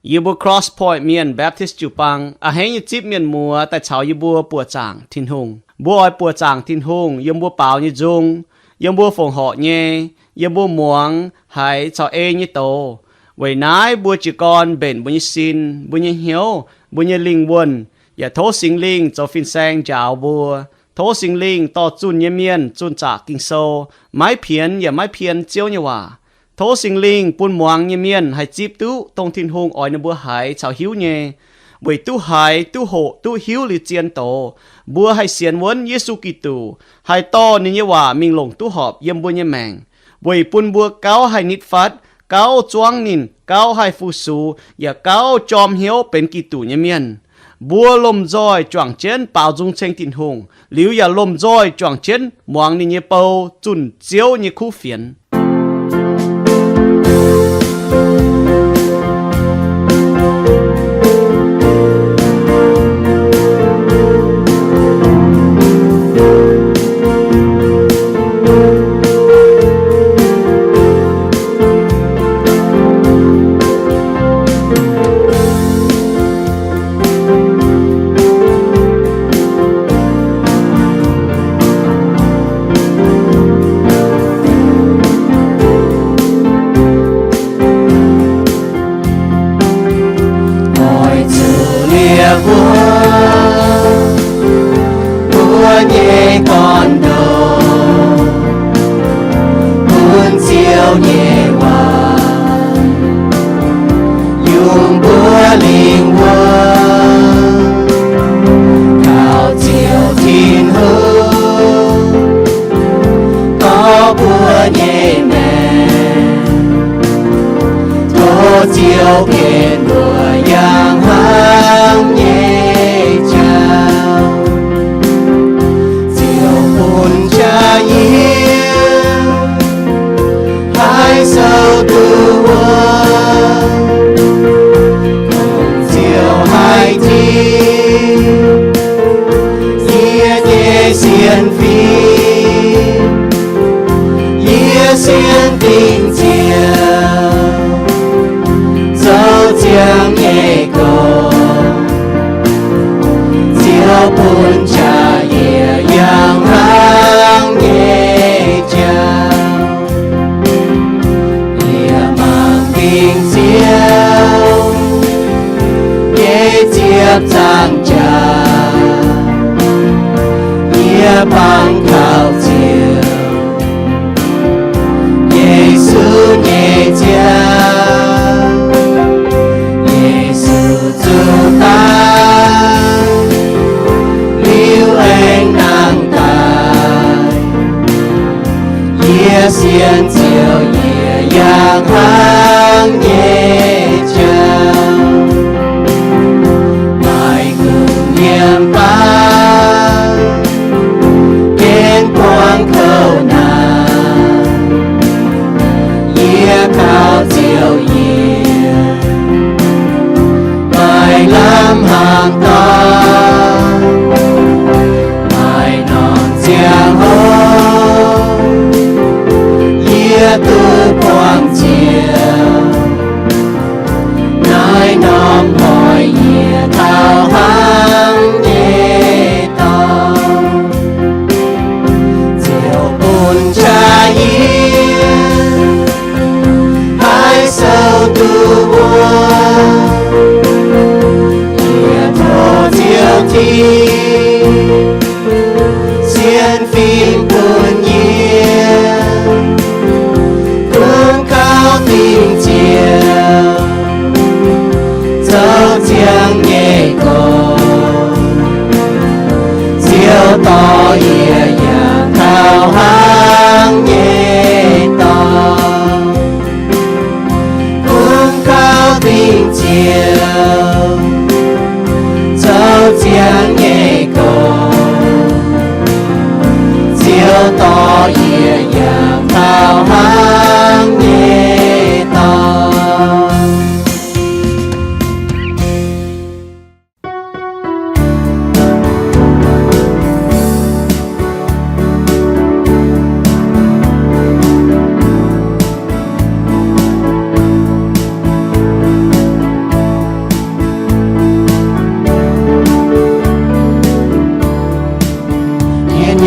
yêu bùa Cross Point miền Baptist chủ bằng à hãy như chip miền mùa tại cháu yêu bùa bùa chàng thiên hùng bùa oi bùa chàng thiên hùng yêu bùa bảo như dung yêu bùa phòng họ nhé yêu bùa muang hay cháu như tổ vậy nãy bùa chỉ con bền bùa như xin bùa như hiếu bùa như linh buồn và thố sinh linh cho phiên sang chào bùa thố sinh linh to chun như miền chun trả kinh sâu mái phiền và mái phiền chiếu như hòa thố sinh linh buôn muang như miền hay chip tú tông thiên hùng ỏi bùa hải chào hiếu nhé bởi tu hải tu hộ tu hiếu lì chiên tổ bùa hay xiên muốn Giêsu Kitô hay to như hòa mình lồng tu họp yếm bùa như mèng bởi buôn bùa cáo hay nít phát cáo choang nín cáo hay phu su và cáo chom hiếu bên Kitô như miền bùa lom roi choàng chén bảo dung tranh thiên hùng liu ya lom roi choàng chén muang như bầu chun chiếu như khu phiền chiều biển mùa giang hăng nhẹ chào chiều buồn cha yêu hai sâu tu quân cùng chiều hai thi yết nhẹ xiên phi yết xiên tình chiều dấu tiếng nhẹ cầu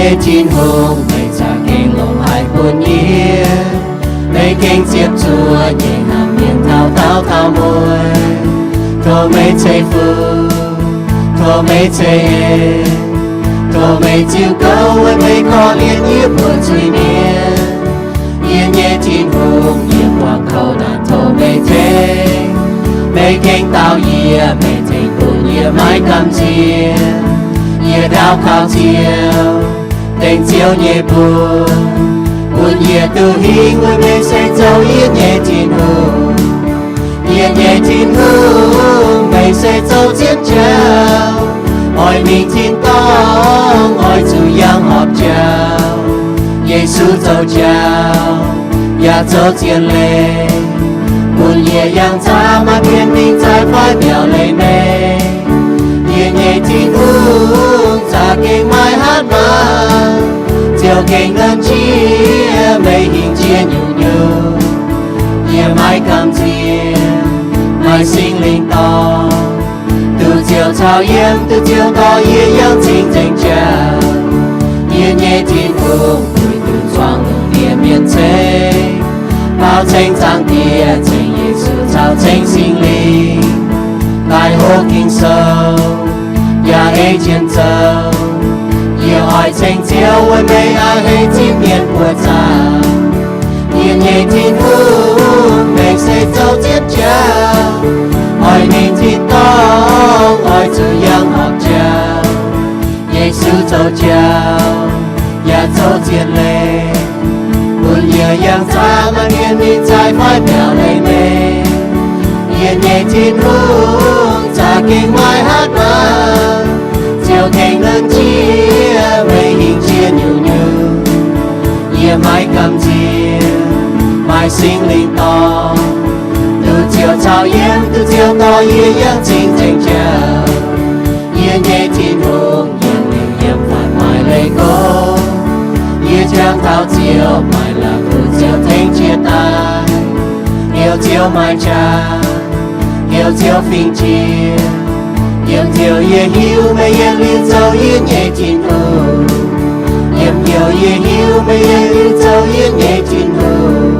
nhẹ thiên hùng mày cha kinh lòng hai buồn nhẹ mày kinh tiếp chùa nhẹ hàm miền thao thao môi thô mày chơi phu thô mày chơi thô mày chịu câu với mày có liên nhịp buồn chui nhẹ nhẹ thiên hùng nhẹ qua câu đàn thô mày thế mày kinh tao nhẹ mày thấy buồn nhẹ mãi cầm chia nhẹ đau khao chiều tình chiều nhẹ buồn buồn nhẹ từ hi người mê say dấu yên nhẹ thiên hùng nhẹ thiên hùng mày say dấu chiến trao hỏi mình thiên tông hỏi chủ yang họp chào Giêsu dấu chào ya dấu chiến lệ buồn nhẹ yang ta mà thiên minh trái phải mèo lệ mê nhẹ thiên hùng ta kinh mai hát mà chiều kinh ngân chia mây hình chia nhiều nhẹ mai cầm chia mai sinh linh to từ chiều chào yếm từ chiều to yếm yang chính chính chào nhẹ thiên hùng tuổi từ choang địa miền thế bao tranh giang địa tranh Giêsu chào tranh sinh linh đại hô kinh sâu ya ấy chiến sâu nhiều hỏi tranh chiếu với mấy ai hay chim miền của ta nhẹ thiên hùng mình sẽ dấu chiến trao hỏi mình thiên tông hỏi chủ yang học chào Giêsu dấu chào ya dấu chiến lệ buồn nhẹ yang ta mà niên minh trái phải mèo lệ mê nhẹ thiên hùng ta kinh mai hát mà chiều kinh ngân chia mây hình chia nhiều nhẹ mai cầm chia mai sinh linh to từ chiều chào yếm từ chiều to yếm yang chính chính chào nhẹ thiên hùng yếm phản mai lấy cô trang thao chiều mai là từ chiều thanh chia tay yêu chiều mai cha yêu chiều phình chia yêu chiều ye hiu mây ye liên dấu yên nhẹ thiên hùng yêu nhiều ye hiu mây ye liên dấu yên nhẹ thiên hùng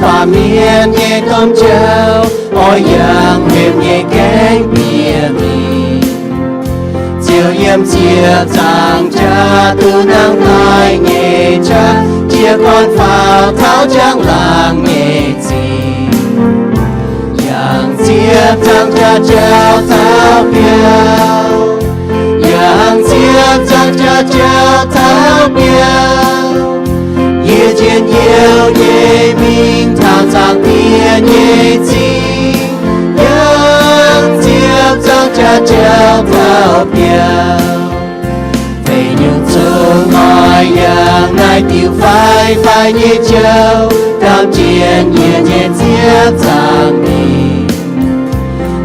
bà miên nhẹ tôm treo ôi yang mềm nhẹ cánh bìa mì chiều yếm chia chàng cha tu năng tai nhẹ cha chia con phao tháo trắng làng nhẹ gì yang chia chàng cha treo tháo biao yang chia chàng cha treo tháo biao ye chiến yêu ye minh thang giang tia ye chi yang chiếc giang cha treo thao piao về những chỗ ngồi yang nay tiêu phai phai ye treo đam chiến ye chiếc giang đi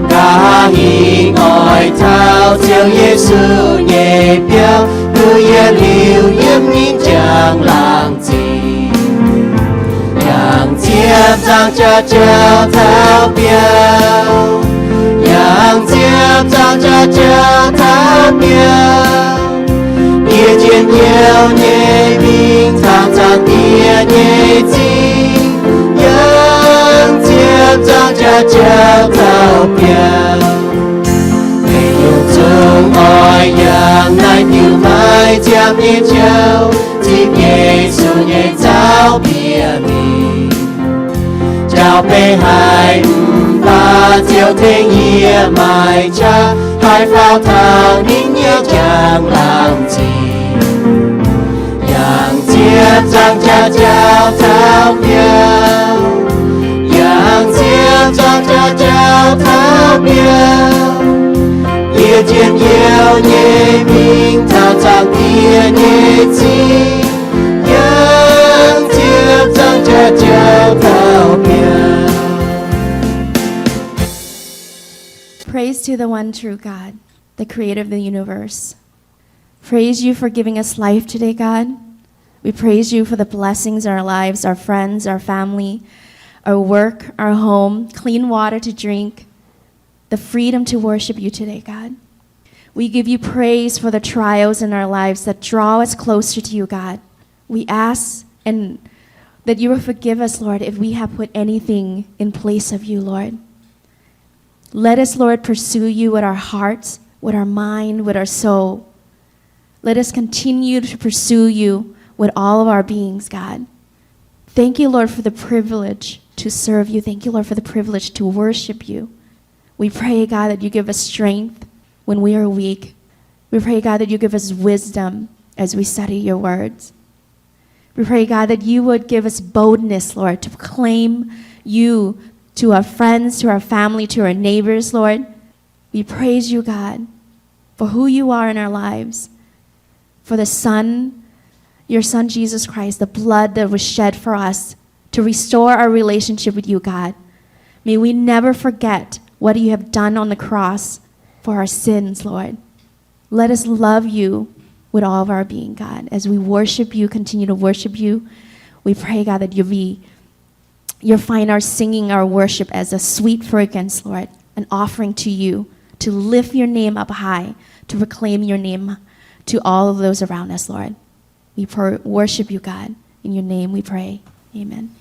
cả hi ngồi thao chiều Giêsu ye piao cứ ye liu yếm nhìn chàng làng chi chiếc giang cha treo thao piao yang chiếc giang cha treo thao piao ye chiến yêu ye minh thang giang tia ye chi yang chiếc giang cha treo thao piao về yêu thương oi yang nay tiêu mai chạm ye treo chỉ Giêsu ye trao bia mi chào bê hai ba chiều thế nhia mai cha hai phao thao nín nhớ chàng làm gì yang chiếc giang cha trao thao piao yang chiếc giang cha trao thao piao ye chiến yêu ye minh thao giang tia ye chi yang chiếc giang bao biên. Praise to the one true God, the creator of the universe. Praise you for giving us life today, God. We praise you for the blessings in our lives, our friends, our family, our work, our home, clean water to drink, the freedom to worship you today, God. We give you praise for the trials in our lives that draw us closer to you, God. We ask and that you will forgive us, Lord, if we have put anything in place of you, Lord. Let us, Lord, pursue you with our hearts, with our mind, with our soul. Let us continue to pursue you with all of our beings, God. Thank you, Lord, for the privilege to serve you. Thank you, Lord, for the privilege to worship you. We pray, God, that you give us strength when we are weak. We pray, God, that you give us wisdom as we study your words. We pray, God, that you would give us boldness, Lord, to proclaim you to our friends, to our family, to our neighbors, Lord. We praise you, God, for who you are in our lives, for the Son, your Son, Jesus Christ, the blood that was shed for us to restore our relationship with you, God. May we never forget what you have done on the cross for our sins, Lord. Let us love you with all of our being, God. As we worship you, continue to worship you, we pray, God, that you'll find our singing, our worship as a sweet fragrance, Lord, an offering to you, to lift your name up high, to proclaim your name to all of those around us, Lord. We worship you, God. In your name we pray. Amen.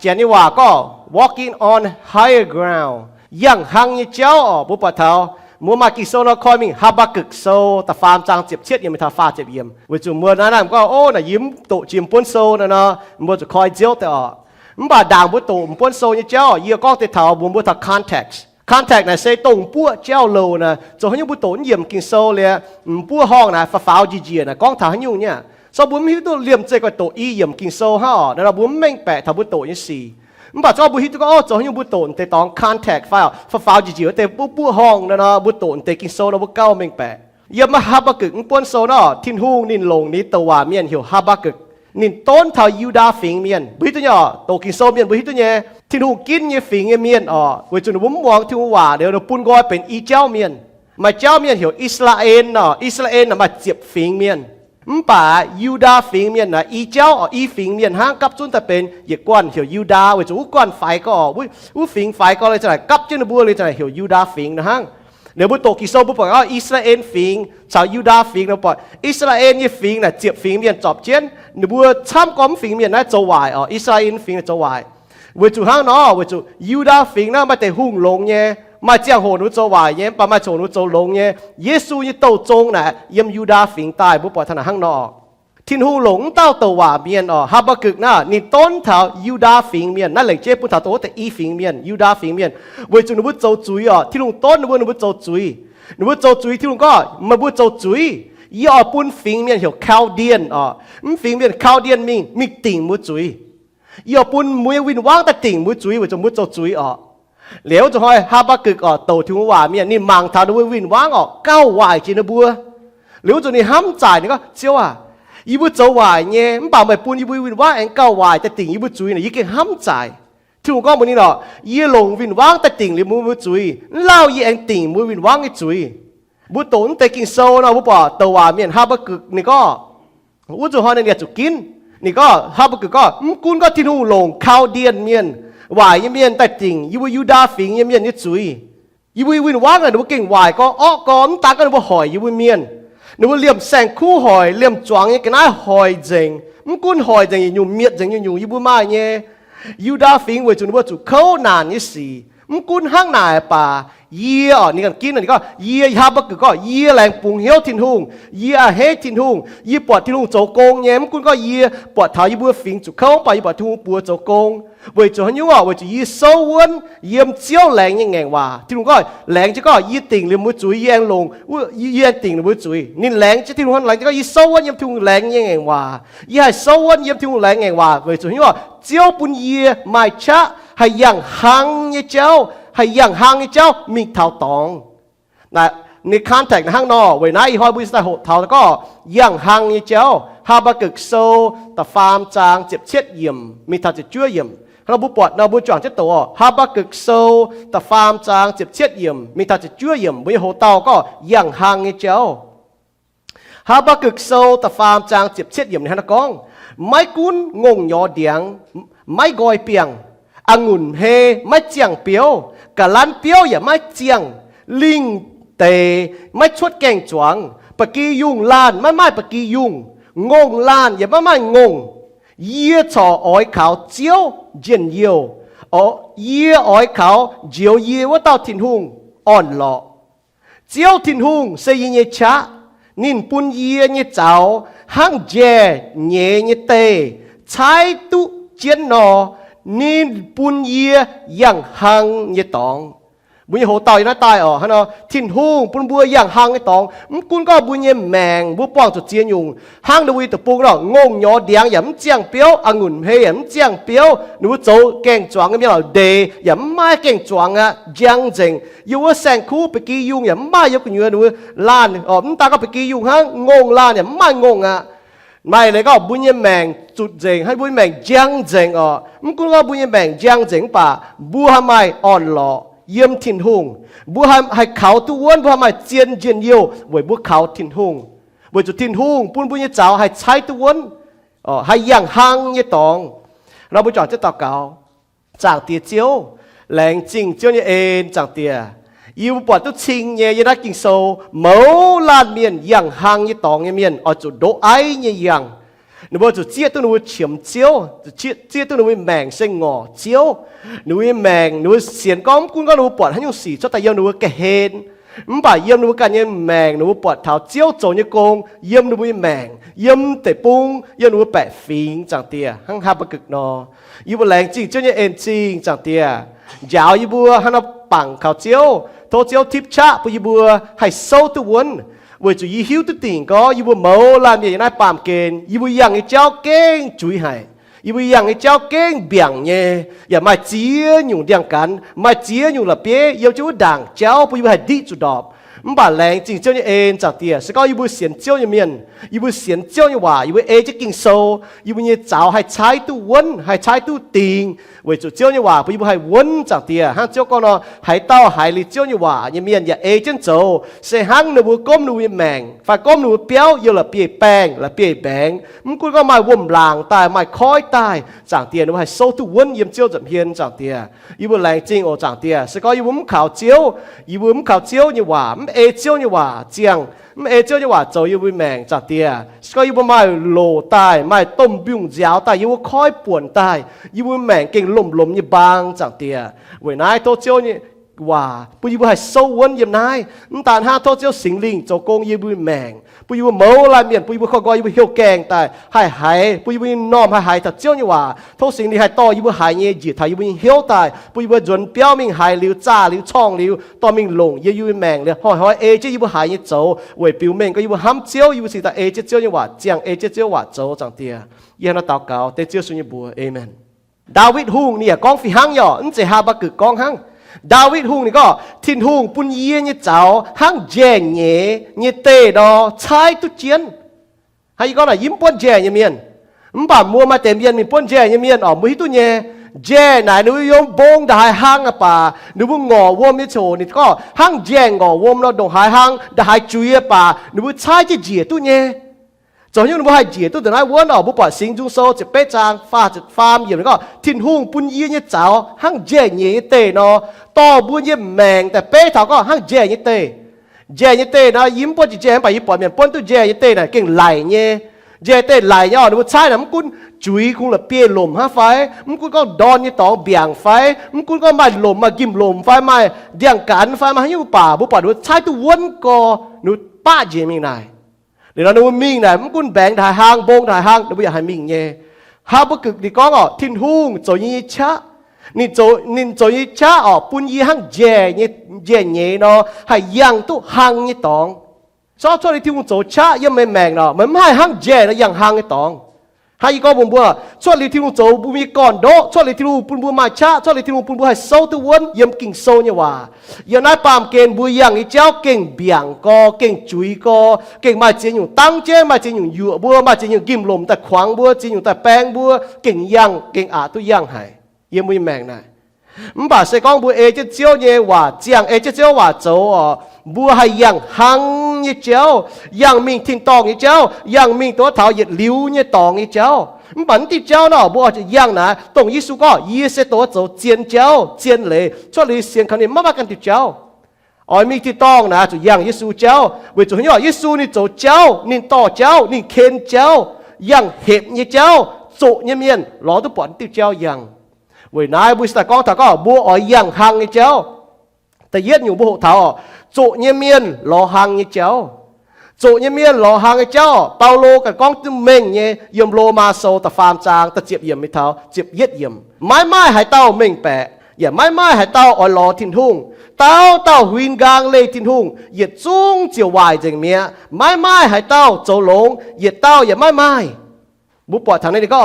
Chén như hòa có walking on higher ground. Yang hang như chéo ở bố bà thảo. Mua mà kỳ sâu nó coi mình haba cực sâu. Ta phàm trang chếp chết yếm ta pha chếp yếm. Vì chủ mưa nó làm có ô là yếm tổ chìm bốn sâu nó. Mua chủ coi dễ ta ở. Bà đàng bố tổ bốn sâu như chéo ở. Yêu con tê thảo bố ta context. Context này sẽ tổng bố chéo lâu nè. Cho hãy bố tổ yếm kinh sâu lìa. Bố hong này phá pháo dì dì nè. Con thảo hãy nhung nha. Sau bố mình tổ liềm chơi cái tổ y yếm kinh sâu ha. Đó là bố mình bẻ thảo bố tổ như xì. bà cho bùi hít có cho những bùi tổn tê tòng contact file file chỉ chịu tê bùi hong nó bùi tổn tê kinh số nó bùi cao mình bẻ giờ mà Habakkuk quân số nó thiên hung nín lồng ní tàu hòa miền hiểu Habakkuk nín tôn thảo Juda phình miền bùi tôi nhỏ tổ kinh số miền bùi tôi nhé thiên hung kín như phình miền với chúng nó bấm mong thiên hung hòa đều nó bún gọiเป็นอีเจ้าmiền màเจ้าmiền hiểu Israel nó Israel nó mà接phình miềnป่ายูดาฟิงเมียนนะอีเจ้าอีฟิงเมียนห้างกับจุนแต่เป็นอย่ากวนเหี่ยวยูดาเว้ยจูกวนไฟก็ฟิงไฟก็เลยจะไหนกับจุนบัวเลยจะไหนเหี่ยวยูดาฟิงนะห้างเดี๋ยวบุตรกิโซบุปผาอิสราเอลฟิงชาวยูดาฟิงนะปอยอิสราเอลนี่ฟิงนะเจียบฟิงเมียนจอบเจียนเดี๋ยวบัวช้ำก้อมฟิงเมียนนะจะวายอิสราเอลฟิงจะวายเว้ยจูห้างเนาะเว้ยจูยูดาฟิงนะมาแต่หุ่งลงเนี่ยมาเจียงโหนูโจวายเนี่ยปามาโจนูโจลงเนี่ยเยซูนี่โตจงนะยมยูดาฟิงตายบุปผาธนาห้างนอทินหูหลงเต้าตัวว่าเมียนฮาบากุกนะนี่ต้นเท้ายูดาฟิงเมียนนั่นแหละเจ้าปุ่นเท้าตัวแต่อีฟิงเมียนยูดาฟิงเมียนเวจูนบุโจจุยที่ลุงต้นนบุโจจุยนบุโจจุยที่ลุงก็มาบุโจจุยยี่อปุ่นฟิงเมียนเหี่ยวคาวเดียนฟิงเมียนคาวเดียนมีติ่งมุจุยยี่อปุ่นมวยวินว่างแต่ติ่งมุจุยเวจูมุโจจุยเหลียวจะห้อยฮาบากุกโตทิงว่าเมียนนี่มังเท้าด้วยวินว่างเก้าวายจีนบัวเหลียวจะนี่ห้ามจ่ายนี่ก็เจ้าอีบุโจวายเนี่ยมันป่าไม่ปูนอีบุวินว่างเองเก้าวายแต่ติ่งอีบุจุยเนี่ยยี่เก่งห้ามจ่ายที่ผมก็มันนี่เนาะยี่ลงวินว่างแต่ติ่งหรือมือจุยเล่ายี่เองติ่งมือวินว่างไอ้จุยบุตรแต่กินโซ่เนาะบุปผาตัวเมียนฮาบากุกนี่ก็อุจจาระเนี่ยจุกินนี่ก็ฮาบากุกก็กุนก็ที่นู่นลงข้าวเดียนเมียนวายยี่เมียนแต่ติ่งยี่บุยูดาฟิงยี่เมียนยี่จุยยี่บุวินว่างเนี่ยบุเก่งวายก็ก็มตาก็บุหอยยี่บุเมียนนึกว่าเลี่ยมแสงคู่หอยเลี่ยมจวงยังกันน่าหอยเจงมันกุ้นหอยเจงอยู่เมียดเจงอยู่ยี่บุมาเนี่ยยูดาฟิงเวจุนว่าจุเข้านานยี่สี่มันกุ้นห้างนายป่าเยี่ยนี่กันกินอันนี้ก็เยี่ยฮาบักก็เยี่ยแรงปุงเหี้ยวทินหุงเยี่ยเฮทินหุงเยี่ยปอดทินหุงโจกงเนี่ยมันกุ้นก็เยี่ยปอดเท้ายี่บัวฟิงจุเข้าไปยี่ปอดทินหุงปัวโจกงเวจุฮันยูว่าเวจุยี่โซวนเยี่ยมเจียวแรงยังไงว่าทินหุงก็แรงจะก็ยี่ติ่งเรียมมือจุยแยงลงเยี่ยติ่งเรียมมือจุยนี่แรงจะทินหุงแรงจะก็ยี่โซวนเยี่ยมทินหุงแรงยังไงว่ายี่ให้โซวนเยี่ยมทินหุงแรงยังไงว่าเวจุฮันยูว่าเจียวปุ่นเยี่ยไม่ชะให้ยังหังยี่เจ้าให้ยังห่างเจ้ามีเท่าตองนะในคอนแทคในห้างนอเวนัยหอยบุษตาหดเท่าแล้วก็ยังห่างเจ้าฮาบากุกโซตะฟามจางเจ็บเช็ดเยี่ยมมีเท่าจะช่วยเยี่ยมเราบุปผาเราบุจางเจ้าตัวฮาบากุกโซตะฟามจางเจ็บเช็ดเยี่ยมมีเท่าจะช่วยเยี่ยมวิโหเต่าก็ยังห่างเจ้าฮาบากุกโซตะฟามจางเจ็บเช็ดเยี่ยมในฮันกองไม่กุ้นงงยอเดียงไม่กอยเปียงองุ่นเฮไม่เจียงเปียวกะลันเปียวอย่าไม่เจียงลิงเตไม่ชดแกงจวงปะกี้ยุ่งล้านไม่ปะกี้ยุ่งงงล้านอย่าไม่งงเยี่ยจ่ออ้อยขาวเจียวเจียนเยี่ยวเยี่ยอ้อยขาวเจียวเยี่ยวว่าเต้าทินหุงอ่อนหล่อเจียวทินหุงเสียเยชะนินปุนเยี่ยเยเจ้าห้างเจเยเยเตใช้ตุเจียนนอนี่ปุ่นเยี่ยยังหังเยตองบุญโหต่อยน่าตายฮะเนาะทิ้นหูปุ่นบัวยังหังเยตองกุนก็บุญเยี่ยแมงบัวป้องจุดเจียนยุงหังดวีตะปูเนาะงงยอเดียงอย่าเจียงเปียวองุ่นเฮอย่าเจียงเปียวนูโจแกงจวงก็มีเราเดย์อย่าไม่แกงจวงอ่ะยังเจงอยู่ว่าแสงคู่ไปกี้ยุงอย่าไม่ยกเนื้อนูล้านตาก็ไปกี้ยุงหังงงล้านอย่าไม่งงอ่ะไม่เลยก็บุญยังแมงจุดเจงให้บุญแมงจังเจงมันก็ว่าบุญยังแมงจังเจงป่าบัวทำไมอ่อนหล่อเยี่ยมถิ่นหงบัวให้เขาตัวอ้วนบัวทำไมเจียนเยี่ยวไว้บัวเขาถิ่นหงไว้จุดถิ่นหงปุ่นบุญยังเจ้าให้ใช้ตัวอ้วนให้ยังหังยี่ตองเราไปจอดจะต่อเก่าจางเตียเจียวแรงจริงเจียวเนี่ยเองจางเตียยูปอดตุชิงเนี่ยยันกิงโซเมาลานเมียนยังหังยี่ตองเมียนจุดโดไอเนี่ยยังนึกว่าจุดเจี๊ยตัวนู้นเฉียมเจียวจุดเจี๊ยตัวนู้นแมงเส้นงอเจียวนู้นแมงนู้นเสียนก้อมกุ้งก็นู้นปอดให้ยูสีชดแต่ยังนู้นกระเฮนบ่ายเยี่ยมนู้นกันยังแมงนู้นปอดเท้าเจียวโจยกงเยี่ยมนู้นแมงเยี่ยมเตะปุ้งเยี่ยมนู้นแปะฟิงจังเตียหังฮาบกึกนอยูบแรงจริงเจ้าเนี่ยเอ็นจริงจังเตียยาวยูบัวฮันปังเขาเจียวโตเจียวทิพชะปุยบัวให้โซ่ตัววนเวจูยี่หิวตัวติ่งก็ยูบัวเมาลานเนี่ยยังได้ปามเกณฑ์ยูบัวยังไอ้เจ้าเก่งจุยให้ อีบุยังไอ้เจ้าเก่งเบี่ยงเนี่ยอย่ามาเจียอยู่เดียงกันมาเจียอยู่ละเปี้ยเยาจูด่างเจ้าปุยบุให้ดีจุดดอบมันบาแรงจริงเจ้าเนี่ยเองจากเตียสก็อีบุเสียนเจ้าเนี่ยเมียนอีบุเสียนเจ้าเนี่ยว่าอีบุเอจะกินโซอีบุเนี่ยเจ้าให้ใช้ตู้วนให้ใช้ตู้ติงเวจุเจ้าเนี่ยว่าปุยบุให้วนจากเตียห้างเจ้าก็นอให้เต้าให้ลิเจ้าเนี่ยว่าเนี่ยเมียนอย่าเอจังโจเสหังหนูบุก้มหนูแมงฝ่ายก้มหนูเปี้ยวเยอะละเปียแป้งละเปียแบงมันกูก็มาว่มลางตายมาคอยตายจากเตียหนูให้โซตู้วนเยี่ยมเจ้าจะเพียนจากเตียอีบุแรงจริงโอจากเตียสก็อีบุมข่าวเจียวอีบุมข่าวเจียวเนี่ยว่าเอเจียวเนี่ยว่าเจียงเอเจียวเนี่ยว่าโจอีบุแมงจากเตียสก็อีบุมาโลตายมาต้มบิ้งเจ้าตายอีบุคอยป่วนตายอีบุแมงเก่งลมเนี่ยบางจากเตียเวนายโตเจียวเนี่ยว่าปุยบุให้โซวนเยี่ยมนายตานห้าโตเจียวสิงลิงโจโกงยีบุแมงปุยบุเมาลายเมียนปุยบุข้อกอยยีบุเหี่ยวแกงตายให้หายปุยบุน้อมให้หายแต่เจียวเนี่ยว่าโทสิงลีให้ต่อยีบุหายเนี่ยจีทายยีบุเหี่ยวตายปุยบุจนเปี้ยวมิงหายลิ้วจ้าลิ้วช่องลิ้วต่อมิงลงยีบุแมงเลยหอยเอเจยีบุหายเนี่ยโจเวยปิวเมงก็ยีบุห้ำเจียวยีบุสิแต่เอเจเจียวเนี่ยว่าเจียงเอเจเจียวว่าโจจังเตียยี่ห้อตาวเก่าเตเจียวสุญญบัวเอเมนดาวิดฮุงเนี่ยกองฝีหังย่อนั่นจะหาบักกึกกองหังดาวิดฮุงนี่ก็ทินฮุงปุ่นเยี่ยเนี่ยเจ้าหังเจนเนี่ยเตะดอใช้ตุเจียนให้ก็น่ะยิ้มป่นเจเนี่ยเมียนบ่ามัวมาเต็มเมียนมีป่นเจเนี่ยเมียนออกมือตุเนี่ยเจไหนหนูยมบงได้หังอะป่าหนูบุงอวมนี่โชนี่ก็หังเจงอวมแล้วดงหายหังได้จุยป่าหนูบุใช้จะเจียตุเนี่ยจนยังไม่ให้เจียตัวแต่นายวนออกบุปผาสิงจุงโซจะเป๊ะจางฟ้าจะฟาร์มอย่างนี้ก็ทิ้นหุ่งปุ่นยี่เนี่ยเจ้าหั่งเจียเนี่ยเตะเนาะต่อบุญยี่แมงแต่เป๊ะเท่าก็หั่งเจียเนี่ยเตะเจียเนี่ยเตะนะยิ้มปนจีเจียไปยิ้มปนเมียนปนตัวเจียเนี่ยเตะน่ะเก่งไหลเนี่ยเจียเตะไหลเนี่ยดูใช่น่ะมันกุนจุยคงละเปียลมฮะไฟมันกุนก็ดอนเนี่ยต่อเบี่ยงไฟมันกุนก็มาลมมากิมลมไฟมาเดี่ยงกันไฟมาให้อยู่ป่าบุปผาดูใช่ตัววนก็หนูป้าเจียมีนายเดี๋ยวเราดูมิ่งไหนมันกุนแบ่งถ่ายหางบงถ่ายหางเดี๋ยวไม่อยากให้มิ่งเย่ฮาบุกึกดีก็อ๋อทิ้นหุ่งโจยี่ชะนี่โจยี่ชะอ๋อปุ่นยี่หางเย่เย่เนาะให้ยังตุหางยี่ตองชอบที่ทิ้งโจชะยังไม่แมงเนาะมันไม่ให้หางเย่นะยังหางยี่ตองให้ก็บุญบัวชอบที่ทิ้งโจบุมีก่อนโดชอบที่ทิ้งปุ่นบัวมาชะชอบที่ทิ้งปุ่นบัวให้โซตัววนยังกิ่งโซเนี่ยว่าอย่างนั้นปามเกณฑ์บัวยังอีเจ้าเก่งเบี่ยงก็เก่งจุยก็เก่งมาเจียอยู่ตั้งเจ้มาเจียอยู่ยั่วบัวมาเจียอยู่กิมลมแต่ขวางบัวเจียอยู่แต่แป้งบัวเก่งยังเก่งอาตัวยังหายยังไม่แมงนะมันบ่าเสกองบัวเอเจ้าเนี่ยว่าเจียงเอเจ้าว่าโจบัวให้ยังหังเนี่ยเจ้ายังมิงทิ้งตองเนี่ยเจ้ายังมิงตัวเท้าเหยียดลิ้วเนี่ยตองเนี่ยเจ้ามันบันที่เจ้าเนาะบัวจะยังนะตรงยิสุก็ยีเสตัวโจเจียนเจ้าเจียนเลยช่วยเลยเสียงคำนี้มากันที่เจ้าอ๋อมีที่ต้องนะจะยังยิสุเจ้าเวจุเนี่ยยิสุนี่โจเจ้านี่ต่อเจ้านี่เคนเจ้ายังเห็บเนี่ยเจ้าโจเนี่ยเมียนรอตัวปอนที่เจ้ายังเวนายบุษตะกองถ้าก็บัวอ๋อยังหังเนี่ยเจ้าแต่เย็ดอยู่บัวเท้าโจเนี่ยเมียนรอหังเนี่ยเจ้าโจเนี่ยเมียนรอหางไอ้เจ้าเปาโลกับก้องตึมเม่งเนี่ยยมโลมาโซตะฟาร์มจางตะเจียบเยี่ยมไม่เท้าเจียบเย็ดเยี่ยมไม้หายเต้าเม่งแปะอย่าไม้หายเต้าอ่อนรอทิ้นทุ่งเต้าหุนกลางเลยทิ้นทุ่งเหยียดจุ้งเจียววายจังเมียไม้หายเต้าโจหลงเหยียดเต้าอย่าไม้บุปผาทางนี้ก็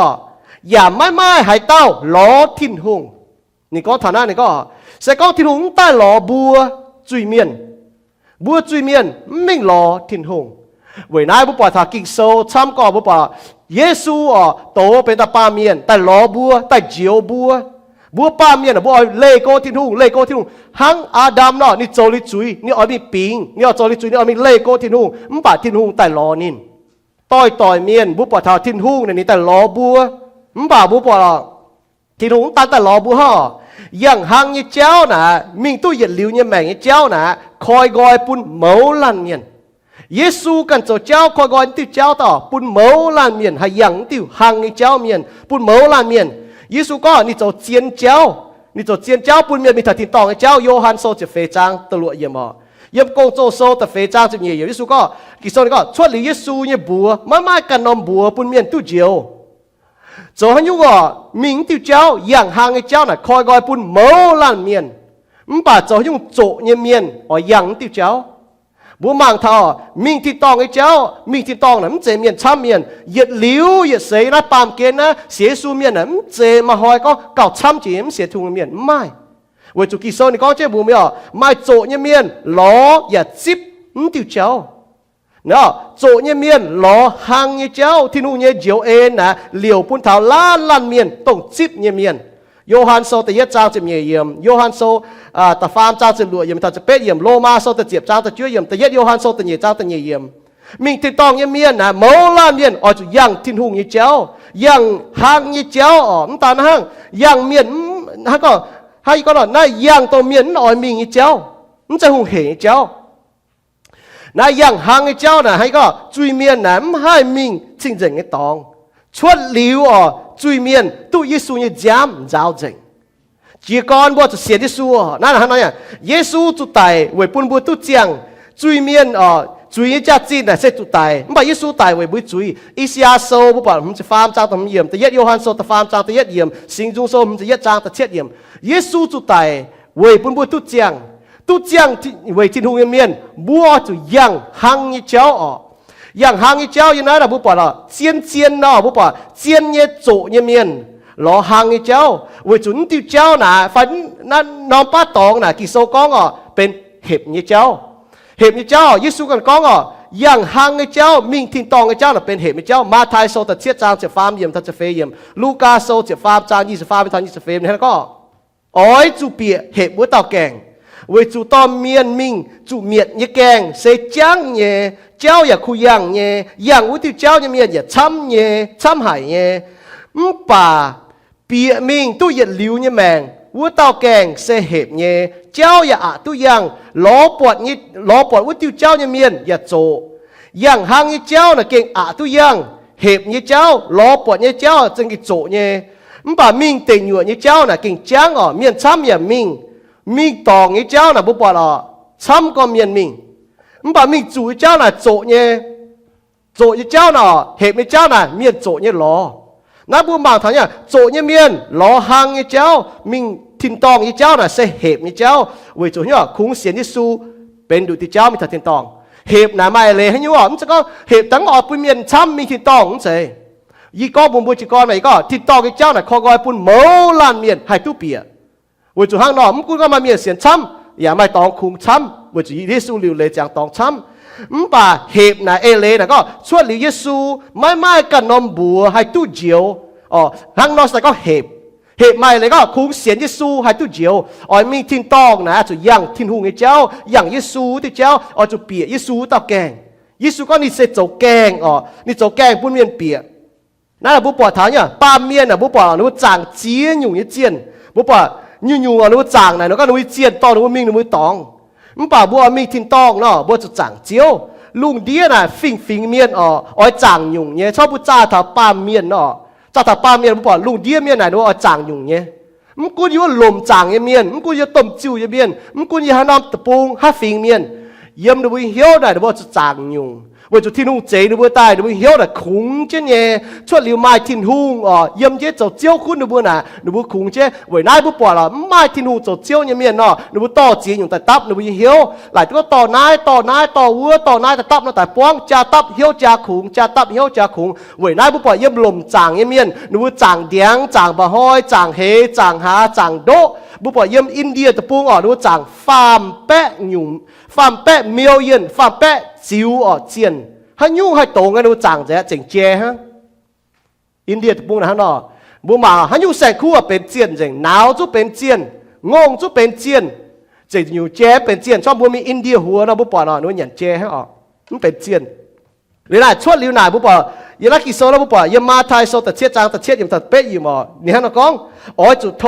อย่าไม้หายเต้าล้อทิ้นทุ่งนี่ก็ฐานะนี่ก็ใส่ก้องทิ้นทุ่งใต้หล่อบัวจุยเมียนบัวจุยเมียนมิ่งรอทิ้นหงเวนายบุปผาถากิกโซช้ำก่อบุปผาเยซูอ๋อโตเป็นตาปาเมียนแต่รอบัวแต่เจียวบัวปาเมียนบัวเลโก้ทิ้นหงเลโก้ทิ้นหงหังอาดัมเนาะนี่โจลิจุยนี่อ๋อมีปิงนี่อ๋อโจลิจุยนี่อ๋อมีเลโก้ทิ้นหงมันป่าทิ้นหงแต่รอนินต่อยเมียนบุปผาถาทิ้นหงนี่แต่รอบัวมันป่าบุปผาทิ้นหงตันแต่รอบัวห่อยังหังยี่เจ้านะมิงตู้เหยียดลิ้วเนี่ยแมงยี่เจ้านะคอยกอยปุ่นเมาลันเมียนเยซูกันเจ้าคอยกอยติวเจ้าต่อปุ่นเมาลันเมียนให้ยังติวหังยี่เจ้าเมียนปุ่นเมาลันเมียนเยซูก็นี่เจ้าเจียนเจ้าปุ่นเมียนมีถัดทิ้งตองเจ้าโยฮันโซจะเฟจางตลวดเยี่ยมอ่ะเยี่ยมกงโจโซแต่เฟจางจะมีเยซูก็กิโซนี่ก็ชวดหรือเยซูเนี่ยบัวมากันนมบัวปุ่นเมียนตู้เจียวโจฮันยุก็มิงติวเจ้าอย่างหางไอ้เจ้าน่ะคอยกอยปุ่นเมาลันเมียนมันป่าโจฮันยุโจเนี่ยเมียนอ๋ออย่างติวเจ้า bố mang thọ mình thì tòng cái cháu mình thì tòng là chế miền trăm miền yết liu yết sấy nó pam kiến nó xế su miền là chế mà hỏi có cào trăm chỉ xế thùng miền mai với chủ kỳ sâu này có chế bùa miền mai chỗ như miền ló ya chip tiêu cháu nó chỗ như miền ló hàng như cháu thì nu như diều ên nè liều phun thảo lan miền tổng chip như miền Johann soแต่ยัดจางจะมีเยี่ยม Johann soแต่ฟาร์มจางจะรวยเยี่ยมแต่จะเป็ดเยี่ยมโลมาโซแต่เจียบจางแต่ช่วยเยี่ยมแต่ยัด Johann soแต่เหยียจางแต่เหยียมมิงติดตองเยี่ยมเมียนนะโมลานเมียนอ๋อจะยังทิ้งหุงยี่เจ้ายังหางยี่เจ้าอ๋อมันตาหางยังเมียนฮะก็ให้ก็หน่อยน่ายังตัวเมียนอ๋อมิงยี่เจ้ามันจะหุงเหยี่เจ้าน่ายังหางยี่เจ้าน่ะให้ก็จุยเมียนน่ะไม่ให้มิงจริงๆไอ้ตองชวดหลิวอ๋อจุยเมียนตู้ยิสูยี่จามเจ้าจริงจีก่อนบ่จะเสียยิสูนั่นฮะนั่นยิสูจุดตายเว้ยปุ่นบัวตู้เจียงจุยเมียนอ๋อจุยจ้าจีนน่ะเสร็จจุดตายไม่ยิสูตายเว้ยบุจุยอิสยาโซบุปผามันจะฟาร์มจางตะเยี่ยมแต่ยัดโยฮันโซตะฟาร์มจางตะยัดเยี่ยมสิงจุงโซมันจะยัดจางตะเชียดเยี่ยมยิสูจุดตายเว้ยปุ่นบัวตู้เจียงเว้ยทิ้งหูเมียนบัวจุยังหังยี่เจ้าอ๋ออย่างหางยี่เจ้าอย่างนั้นเราบุปผาละเจียนเนาะบุปผาเจียนเนี่ยโจเนี่ยเมียนรอหางยี่เจ้าเวจุนติวเจ้าน่ะฝันนั่นน้องป้าตองน่ะกิโซกองอ่ะเป็นเห็บยี่เจ้ายิสุกันกองอ่ะอย่างหางยี่เจ้ามิงทิงตองยี่เจ้าน่ะเป็นเห็บยี่เจ้ามาไทยโซแต่เชียจางเจ็บฟาร์มเยี่ยมทันจะเฟยเยี่ยมลูกาโซเจ็บฟาร์มจาง20ฟาร์มไปทัน20เฟยเนี่ยแล้วก็อ้อยจูเปียเห็บบัวเต่าแกงเวจูตอมเมียนมิงจูเมียดยี่แกงเสจังเนี่ยเจ้าอย่าคุยยังเนี่ยอย่างวุฒิเจ้าเนี่ยเมียอย่าช้ำเนี่ยช้ำหายเนี่ยป่าเปียมิงตู้ยัดลิ้วเนี่ยแมงวัวเต่าแกงเสเหบเนี่ยเจ้าอย่าอะตู้ยังล้อปวดวุฒิเจ้าเนี่ยเมียนอย่าโจอย่างหางเนี่ยเจ้าน่ะเก่งอะตู้ยังเหบเนี่ยเจ้าล้อปวดเนี่ยเจ้าจึงกิโจเนี่ยป่ามิงเต่งหยวดเนี่ยเจ้าน่ะเก่งจ้างอ๋อเมียนช้ำอย่ามิงตองเนี่ยเจ้าน่ะบุปผาละช้ำก็เมียนมิงมันบอกมิงจู่เจ้าน่ะโจเนี่ยเจ้าน่ะเหตุเจ้าน่ะเมียนโจเนี่ยล้อนับบุญบางทางเนี่ยโจเนี่ยเมียนล้อหางเนี่ยเจ้ามิงทินตองเนี่ยเจ้าน่ะเสเหตุเนี่ยเจ้าเวโจเนี่ยคุ้งเสียนที่สู้เป็นดุติเจ้ามีถัดทินตองเหตุน่ะไม่เลยให้ยุ่งมันจะก็เหตุตั้งออกปุ่นเมียนช้ำมีทินตองมันเสยี่ก็บุญบุญจีกรไหนก็ทินตองเนี่ยเจ้าน่ะคอกอยปุ่นโมลานเมียนให้ตู้เปียเวโจห้างนอกมันกูก็มาเมียนเสียนช้ำอย่าไม่ตองคุ้งช้ำว่าจะยิสูลิวเลยจางตองช้ำป่าเหบนะเอเลนะก็ช่วยลิวยิสูไม่กันนมบัวให้ตู้เจียวอ๋อข้างนอกแต่ก็เหบไม่เลยก็คุ้งเสียนยิสูให้ตู้เจียวอ๋อมีทิ้งตองนะจะยังทิ้งหูไอ้เจ้ายังยิสูที่เจ้าอ๋อจะเปียยิสูตาแกงยิสูก็นี่เสร็จโจแกงอ๋อนี่โจแกงปุ่นเมียนเปียนั่นแหละบุปผาถามเนี่ยป้าเมียนน่ะบุปผาหนูจางเจียนอยู่เนี่ยเจียนบุปผาอยู่อ่ะหนูจางไหนหนูก็หนูเจียนตองหนูมิงหนูตองมันป่าบัวมีทิ้งตองเนาะบัวจะจางเจียวลุงเดียน่ะฟิงเมียนอ๋ออ้อยจางอยู่เนี่ยชอบพูดจ้าถ้าป้าเมียนเนาะจ้าถ้าป้าเมียนมันป่าลุงเดียเมียนไหนหนูอ้อยจางอยู่เนี่ยมันกูอยู่ลมจางเมียนมันกูอยู่ต้มจิ้วเมียนมันกูอยู่หาน้ำตะปูหาฟิงเมียนเยี่ยมหนูไปเหี้ยวได้หนูบัวจะจางอยู่ว่าจุดที่นุ่งเจหนูบัวตายหนูไปเหี้ยวแต่ขุงเจ้าเนี่ยช่วยหลิวไม้ทิ้งหุงอ๋อเยี่ยมเจ้าเจียวคุณหนูบัวน่ะหนูบัวขุงเจ้ไว้นายบัวป่าละไม้ทิ้งหุงเจ้าเจียวเนี่ยเมียนเนาะหนูบัวต่อเจียอยู่แต่ตับหนูบัวเหี้ยวหลายตัวต่อนายต่อวัวต่อนายแต่ตับเนาะแต่ป้องจ่าตับเหี้ยวจ่าขุงจ่าตับเหี้ยวจ่าขุงไว้นายบัวป่าเยี่ยมลมจางเมียนหนูบัวจางเดียงจางบะห้อยจางเฮจางหาจางโดบัวป่าเยี่ยมอินเดียตะปูอ๋อหนูบัวจางฟาร์มแปะหยุ่มฟาร์มแปะเมียวเย็นฟาร์มแปะจิวอ๋อเจียนฮันยุ่งให้โตกันดูจางจะเจ๋งเจ้ฮะอินเดียตะปูนะฮะเนาะบัวมาฮันยุ่งแสงคู่เป็นเจียนเจ๋งหนาวจุเป็นเจียนงงจุเป็นเจียนเจ๋งอยู่เจ้เป็นเจียนชอบบัวมีอินเดียหัวเนาะบัวปอเนาะนู้นอย่างเจ้ฮะอ๋อมันเป็นเจียนหรือน่ะชวดลิ้วหน่ายบัวปอยาลักกิโซแล้วบัวปอยามาไทยโซแต่เชียจางแต่เชียยังแต่เป๊ะอยู่มั้งนี่ฮะน้องกองอ๋อจุดโถ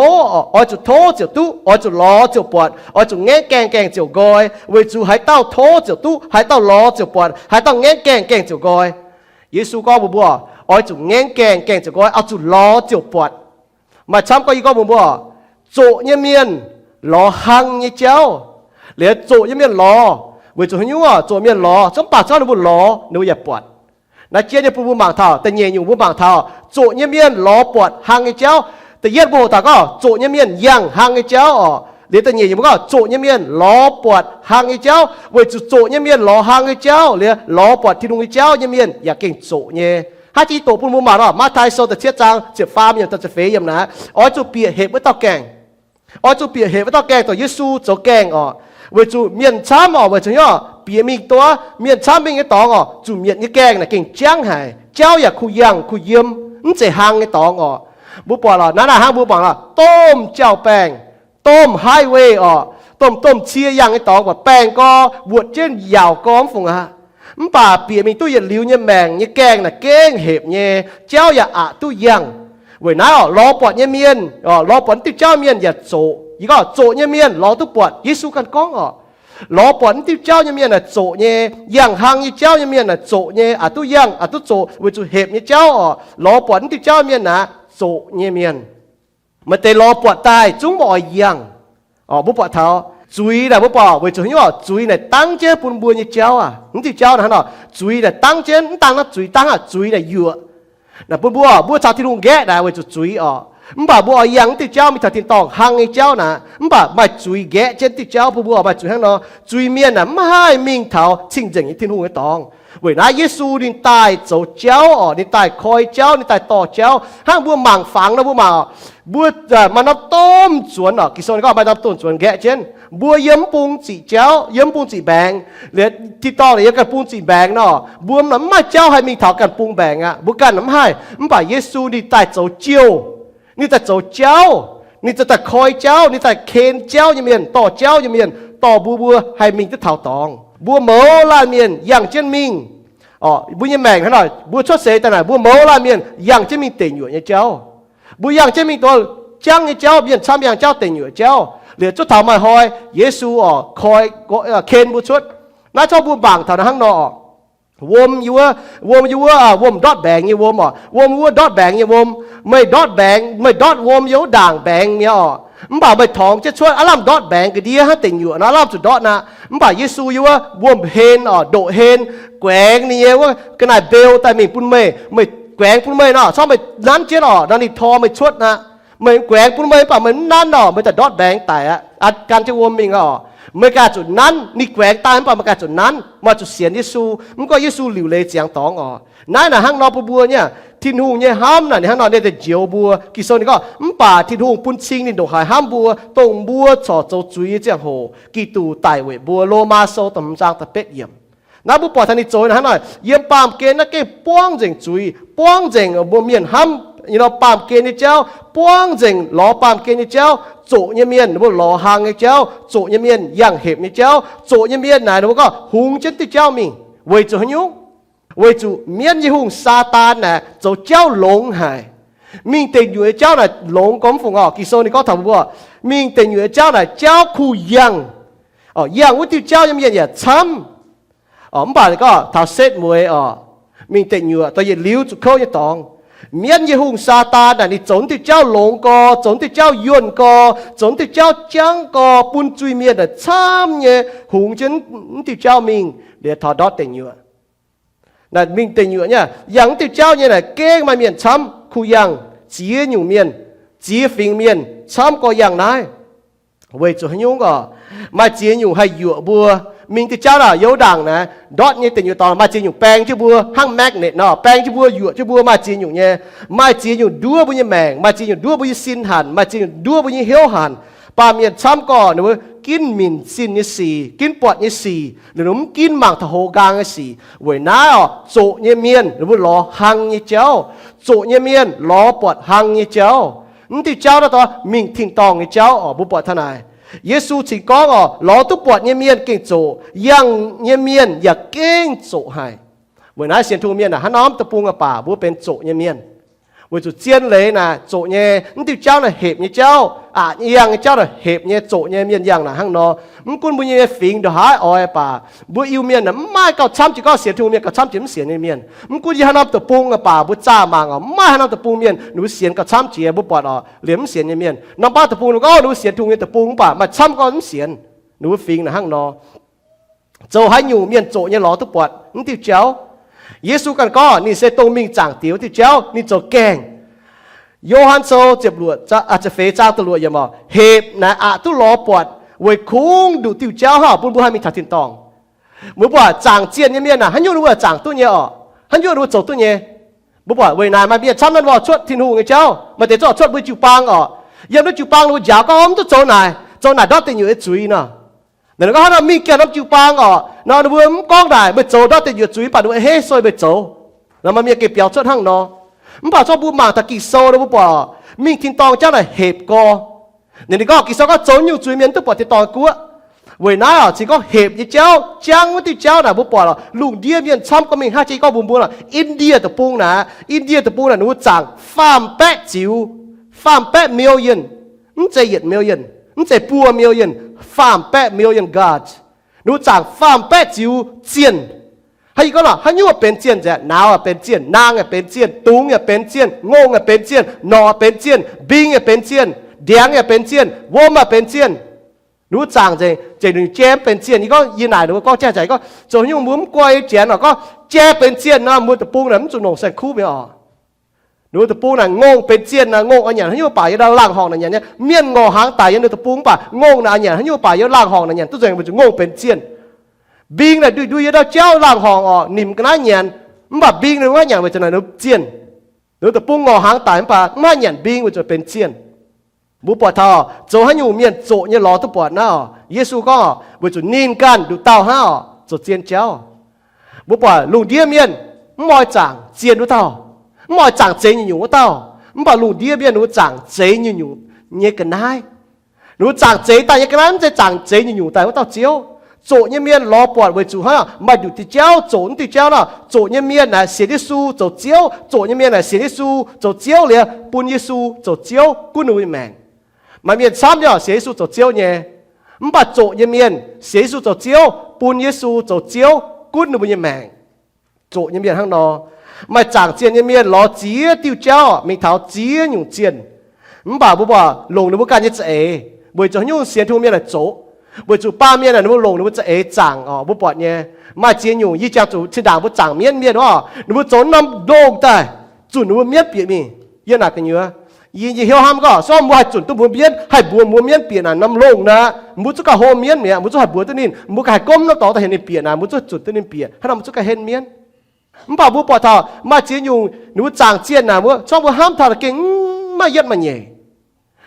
อ๋อจุดโถเจียวตู้อ๋อจุดล้อเจียวปวดอ๋อจุดแง่แกงเจียวกอยเวจูให้เต้าโถเจียวตู้ให้เต้าล้อเจียวปวดให้เต้าแง่แกงเจียวกอยเยซูก็บัวอ๋อจุดแง่แกงเจียวกอยเอาจุดล้อเจียวปวดมาช้ำก็อีกก็บัวโจเนี่ยเมียนล้อหังเนี่ยเจ้าเหลือโจเนี่ยเมียนล้อเวจูให้ยุ่งอ่ะโจเมียนล้อจำปากเจ้าหนูบัวล้อหนูอย่าปวดนักเจียเนี่ยผู้บางเท่าแต่เงียอยู่ผู้บางเท่าโจเนี่ยเมียนล้อปวดหางไอ้เจ้าแต่เย็ดโบตาก็โจเนี่ยเมียนยังหางไอ้เจ้าอ๋อ để ta nhìn có chỗ như miền ló bọt hàng như cháu với chỗ như miền ló hàng như cháu liền ló bọt thì đúng như cháu như miềnอยากเก่งchỗ như hai chỉ tổปุ่นมุมมาเนาะมาไทยโซแต่เชี่ยจางเจ็บฟ้ามีแต่จะเฟยยำนะอ๋อจูเปียเหตุไม่ต้องแกงอ๋อจูเปียเหตุไม่ต้องแกงต่อเยซูจะแกงอ๋อเวจูเมียนช้ำอ๋อเวจูย่อเปียมีตัวเมียนช้ำเป็นไงตองอ๋อจูเมียนนี่แกงน่ะเก่งจ้างหายเจ้าอยากคุยยังคุยเยี่ยมนี่จะหางไงตองอ๋อบุปผาล่ะนั่นน่ะหางบุปผาล่ะต้มเจ้าแป้งต้มไฮเวย์อ๋อต้มเชียยังไงตองว่าแป้งก็บวชเช่นยาวก้อมฝงฮะป่าเปียมีตู้เย็นลิ้วเนี่ยแมงเนี่ยแกงน่ะเก้งเห็บเนี่ยเจ้าอย่าอะตู้ยังเว้ยน้าอ๋อรอปอดเนี่ยเมียนอ๋อรอปอดที่เจ้าเมียนอย่าโจยี่ก็โจเนี่ยเมียนรอตู้ปอดยิสุกันก้องอ๋อรอปอดที่เจ้าเนี่ยเมียนน่ะโจเนี่ยยังหางเนี่ยเจ้าเนี่ยเมียนน่ะโจเนี่ยอะตู้ยังอะตู้โจเว้ยจูเห็บเนี่ยเจ้าอ๋อรอปอดที่เจ้าเมียนน่ะโจเนี่ยเมียนมันแต่รอปอดตายจุ้งบ่อยยังอ๋อบุปผาเท้าจุยนะบุปผาเว้ยจุยว่าจุยเนี่ยตั้งเจ้าปุ่นบัวเนี่ยเจ้าอ่ะนี่ที่เจ้านะเนาะจุยเนี่ยตั้งเจ้าตั้งนะจุยตั้งอ่ะจุยเนี่ยเยอะนะปุ่นบัวชาวที่ลุงแก่ได้เว้ยจุยอ๋อบ่าบัวยังที่เจ้ามีทัดทินตองหังไอ้เจ้านะบ่าไม่จุยแก่เช่นที่เจ้าปุ่นบัวไม่จุยหังเนาะจุยเมียนน่ะไม่ให้มิงเท้าชิงจังที่ลุงไอ้ตองเว้ยนะเยซูนี่ตายโจเจ้าอ๋อนี่ตายคอยเจ้านี่ตายต่อเจ้าห้างบัวหมั่งฝังนะบัวมาบัวมันนับต้มสวนอ๋อกิโซนก็ไปนับต้นสวนแก่เช่นบัวย้ำปุงจีเจ้าย้ำปุงจีแบงหรือที่ต่อเลยกันปุงจีแบงเนาะบัวน้ำไม่เจ้าให้มีเท่ากันปุงแบงอ่ะบุกันน้ำให้มันบ่าเยซูนี่ตายโจเจียวนี่แต่โจเจ้านี่จะแต่คอยเจ้านี่แต่เคนเจ้ายังเมียนต่อเจ้ายังเมียนต่อบัวให้มีที่เท่าตองบัวโมลาเมียนอย่างเช่นมิงอ๋อบัวยังแมงขนาดบัวชดเสยแต่ไหนบัวโมลาเมียนอย่างเช่นมิงเต่งอยู่เนี่ยเจ้าบัวอย่างเช่นมิงตัวจังเนี่ยเจ้าเมียนช้ำอย่างเจ้าเต่งอยู่เจ้าเหลือจุดถามมาหอยเยซูอ๋อคอยเคนบุชุดน่าชอบบุบังแถวนั้นข้างนอกวมอยู่ว่าวมดอดแบงอยู่วมอ๋อวมว่าดอดแบงอยู่วมไม่ดอดแบงไม่ดอดวมอยู่ด่างแบงเนี่ยอ๋อมันบ่าไม่ทองจะช่วยอารมณ์ดอดแบงก็ดีฮะติ่งอยู่นะอารมณ์จุดดอดนะมันบ่าเยซูอยู่ว่าวมเฮนอ๋อโดเฮนแกวงนี่ว่าขนาดเบลแต่มีปุ่นไม่แกวงปุ่นไม่เนาะชอบไปนั้นเจ้าอ๋อนั่นนี่ทอไม่ชดนะเหมือนแกวงปุ่นไม่ป่ะเหมือนนั่นเนาะเหมือนแต่ดอดแบงแต่อะอัดการจะวมมิงอ๋อเมื่อการจุดนั้นนี่แกวงตายป่ะเมื่อการจุดนั้นมาจุดเสียนเยซูมันก็เยซูหลิวเลยเสียงตองอ๋อนั่นน่ะห้างนอปบัวเนี่ยที่นู่นเนี่ยห้ามน่ะเนี่ยห้างนอเนี่ยแต่เจียวบัวกิโซนี่ก็ป่าที่นู่นปุ่นชิงนี่ดอกหายห้ามบัวตรงบัวจ่อโจจุยเจียงโหกีตูไต่เวบัวโลมาโซตำจางตะเป็ดเยี่ยมน้าบุปผาทันนี่โจยนะฮะหน่อยเยี่ยมปามเกณฑ์นักเก็บป้วงเจงจุยป้วงเจงบัวเมียนห้ามนี่เราปามเกณฑ์นี่เจ้าป้วงเจงล้อปามเกณฑ์นี่เจ้าโจเนี่ยเมียนบัวล้อหางนี่เจ้าโจเนี่ยเมียนย่างเห็บนี่เจ้าโจเนี่ยเมียนไหนบัวก็หุงเช่นที่เจ้ามิงเวจุหยุเวจุเมียนยี่หุงซาตานน่ะโจเจ้าหลงหายมิงเต็งอยู่เจ้าน่ะหลงก้มฝงอ๋อกิโซนี่ก็ถามบัวมิงเต็งอยู่เจ้าน่ะเจ้าคู่ยังอ๋อย่างว่าที่เจ้ายังเมียนอย่าช้ำอ๋อมันป่าก็ท้าเซตมวยอ๋อมิงเต็งอยู่ตัวยันลิ้วจุดเข้ายันตองเมียนยี่หุงซาตานน่ะนี่จนที่เจ้าหลงก็จนที่เจ้ายวนก็จนที่เจ้าจังก็ปุ่นจุยเมียนน่ะช้ำเนี่ยหุงจนที่เจ้ามิงเดี๋ยวทอดอดเต็งอยู่นั่นมิงเต็งอยู่เนี่ยอย่างที่เจ้าเนี่ยน่ะเก้งมาเมียนช้ำคู่ยังจีอยู่เมียนจีฟิงเมียนช้ำก็อย่างนั้นเวจุหยุงก็มาจีอยู่ให้อยู่บัวมิงที่เจ้าน่ะเยอะดังนะดอทเนี่ยเต็งอยู่ตอนมาจีอยู่แปลงชื่อบัวห้างแมกเนตเนาะแปลงชื่อบัวอยู่ชื่อบัวมาจีอยู่เนี่ยมาจีอยู่ดัวบุญแมงมาจีอยู่ดัวบุญสินหันมาจีอยู่ดัวบุญเหี้ยวหันปาเมียนช้ำก่อนนะเว้ยกินมินสินนี่สี่กินปอดนี่สี่หรือนุ่มกินหมากทะโหกางนี่สี่เว้ยน้าอ๋อโจเนี่ยเมียนหรือว่าล้อหังนี่เจ้าโจเนี่ยเมียนล้อปอดหังนี่เจ้าที่เจ้าแล้วตัวมิงทิ้งตองนี่เจ้าอ๋อบุปผาทนายเยซูถิงก้องอ๋อล้อตุปอดเนี่ยเมียนเก่งโจยังเนี่ยเมียนอยากเก่งโจให้เว้ยน้าเสียนทูเมียนน่ะฮันน้อมตะปูงกับป่าบัวเป็นโจเนี่ยเมียนเวจุเจียนเลยนะโจเนี่ยนี่เจ้าน่ะเห็บเนี่ยเจ้ายังเจ้าน่ะเห็บเนี่ยโจเนี่ยเมียนยังน่ะห้างนอมันกุนบุญเนี่ยฟิงเดือดหายอ้อยป่าบัวอิวเมียนน่ะไม่ก็ช้ำจีก็เสียทูเมียนก็ช้ำจีมันเสียในเมียนมันกุนยี่ฮันน้ำตะปุงกับป่าบัวจ้ามางอ๋อไม่ฮันน้ำตะปุงเมียนหนูเสียนก็ช้ำจีบัวปอดอ๋อเหลี่ยมเสียนในเมียนน้ำป้าตะปุงหนูก็หนูเสียนทูเมียนตะปุงป่ามาช้ำก็มันเสียนหนูฟิงน่ะห้างนอโจให้อยู่เมียนโจเนี่ยหล่อตุปอดนี่ที่เจ้าเยซูกันก็นี่เซตงมิงจางเตียวที่เจ้านี่โจแกง โยฮันโซเจ็บหลวดจะอาจจะเฟจ้าตลวดยังบอกเหตุนะอะตุล้อปวดเวยคุ้งดูติวเจ้าห่อปุ่นบุให้มีถัดทินตองเมื่อว่าจางเจียนเนี่ยนะฮันยูรู้ว่าจางตัวเนี่ยอ๋อฮันยูรู้ว่าโจตัวเนี่ยบุว่าเวนายมาเบียช้ำนั่นว่าชดทินหูไงเจ้ามาแต่เจ้าชดบุจิวปังอ๋อยังรู้จิวปังรู้ยาวก็อ้อมตัวโจนายดอติอยู่ไอ้จุยนะแต่แล้วก็ถ้ามีแกน้ำจิวปังอ๋อนอนเบื่อมก้องได้เมื่อโจดอติอยู่จุยป่ะดูเฮ้ซอยเมื่อโจแล้วมันมีเก็บเปียวชดหั่งเนาะมันป่าชอบบูมาตะกี้โซ่แล้วบุป่ามีทินตองเจ้าหน่ะเหบกอเนี่ยนี่ก็กิโซก็โจอยู่จุยเมียนตัวป่าทินตองกัวเว้ยน้าสิก็เหบยี่เจ้าจังว่าที่เจ้าน่ะบุปผาลุงเดียเมียนช้ำก็มีห้าจีก็บุญบุญล่ะอินเดียตะปุงนะอินเดียตะปุงน่ะหนูจังฟาร์มแปะจิ๋วฟาร์มแปะมิลเลียนมันจะเหยียดมิลเลียนมันจะปัวมิลเลียนฟาร์มแปะมิลเลียนกาดหนูจังฟาร์มแปะจิ๋วเจียนให้ก็ล่ะให้ยูว่าเป็นเจียนจ้ะนาวอ่ะเป็นเจียนนางอ่ะเป็นเจียนตุงอ่ะเป็นเจียนงงอ่ะเป็นเจียนนอเป็นเจียนบิงอ่ะเป็นเจียนเดียงอ่ะเป็นเจียนวอมอ่ะเป็นเจียนรู้จังใจหนึ่งแจมเป็นเจียนนี่ก็ยินไหนหรือก็แจ้ใจก็จนยุ่งมุ้มกวยเจียนก็แจเป็นเจียนนะมือตะปูน่ะมันจุนหนงใส่คู่ไม่ออกดูตะปูน่ะงงเป็นเจียนนะงงอันอย่างให้ยุ่งป่าอย่าดาวล่างห้องนั่นอย่างเนี้ยเมียนงอหางตายยันดูตะปูป่ะงงนะอันอย่างให้ยุ่งป่าอย่าล่างห้องนั่นอย่างตัวเองมันจะงงเป็นเจียนบิงน่ะดูอย่าดาวเจ้าล่างห้องออกนิ่มกันนะอย่างมันแบบบิงเลยว่าอย่างมันจะไหนดูเจียนดูตะปูงอหางตายมันป่ะมาอย่างบิงมันจะเป็นเจียนบุปผาโจให้อยู่เมียนโจเนี่ยรอทุกปวดหน้าเยซูก็บุจุนินกันดูเต้าห้าโจเจียนเจ้าบุปผาลุงเดียเมียนมอยจังเจียนดูเต้ามอยจังเจียนอยู่ว่าเต้าบุปผาลุงเดียเมียนหนูจังเจียนอยู่เนี่ยกันได้หนูจังเจียนแต่ยังกันนั้นจะจังเจียนอยู่แต่ว่าเต้าเจียวโจเนี่ยเมียนรอปวดบุจุห้ามาดูที่เจ้าโจนที่เจ้าน่ะโจเนี่ยเมียนน่ะเสียที่สู้โจเจียวโจเนี่ยเมียนน่ะเสียที่สู้โจเจียวเลยปุญเยซูโจเจียวกุนวิแมงมันมีซ้ำเนี่ยเสียสูจะเจียวเนี่ยมัน把โจยเมียนเสียสูจะเจียวปูนเยซูจะเจียวกุนหนูยังแมงโจยเมียนข้างนอมาจางเจียนยเมียนรอเจียติวเจ้ามีเท้าเจียอยู่เจียนมันบ่าบุบว่าลงหนูบุการยัดเอ๋บุยจะยุ่งเสียทุ่มเมียนโจบุยจูป้าเมียนหนูลงหนูจะเอ๋จางอ๋อบุปอดเนี่ยมาเจียนอยู่ยี่เจ้าจูชิดางบุจางเมียนว่าหนูบุโจน้ำโด่งแต่จุนหนูเมียนเปียมีเยอะหนักกันเยอะยิงเหี้ยวห้ามก็ซ้อมว่าจุดตัวบัวเมียนให้บัวเมียนเปลี่ยนน้ำลงนะมุจุกะโฮเมียนเนี่ยมุจุให้บัวตัวนี้มุกะให้ก้มน้ำต่อแต่เห็นเปลี่ยนนะมุจุจุดตัวนี้เปลี่ยนให้เรามุจุกะเห็นเมียนมันป่าบัวปอทอมาเจียนอยู่หนูจางเจียนนะมัวซ้อมบัวห้ามทอดเก่งมาเย็ดมาเย่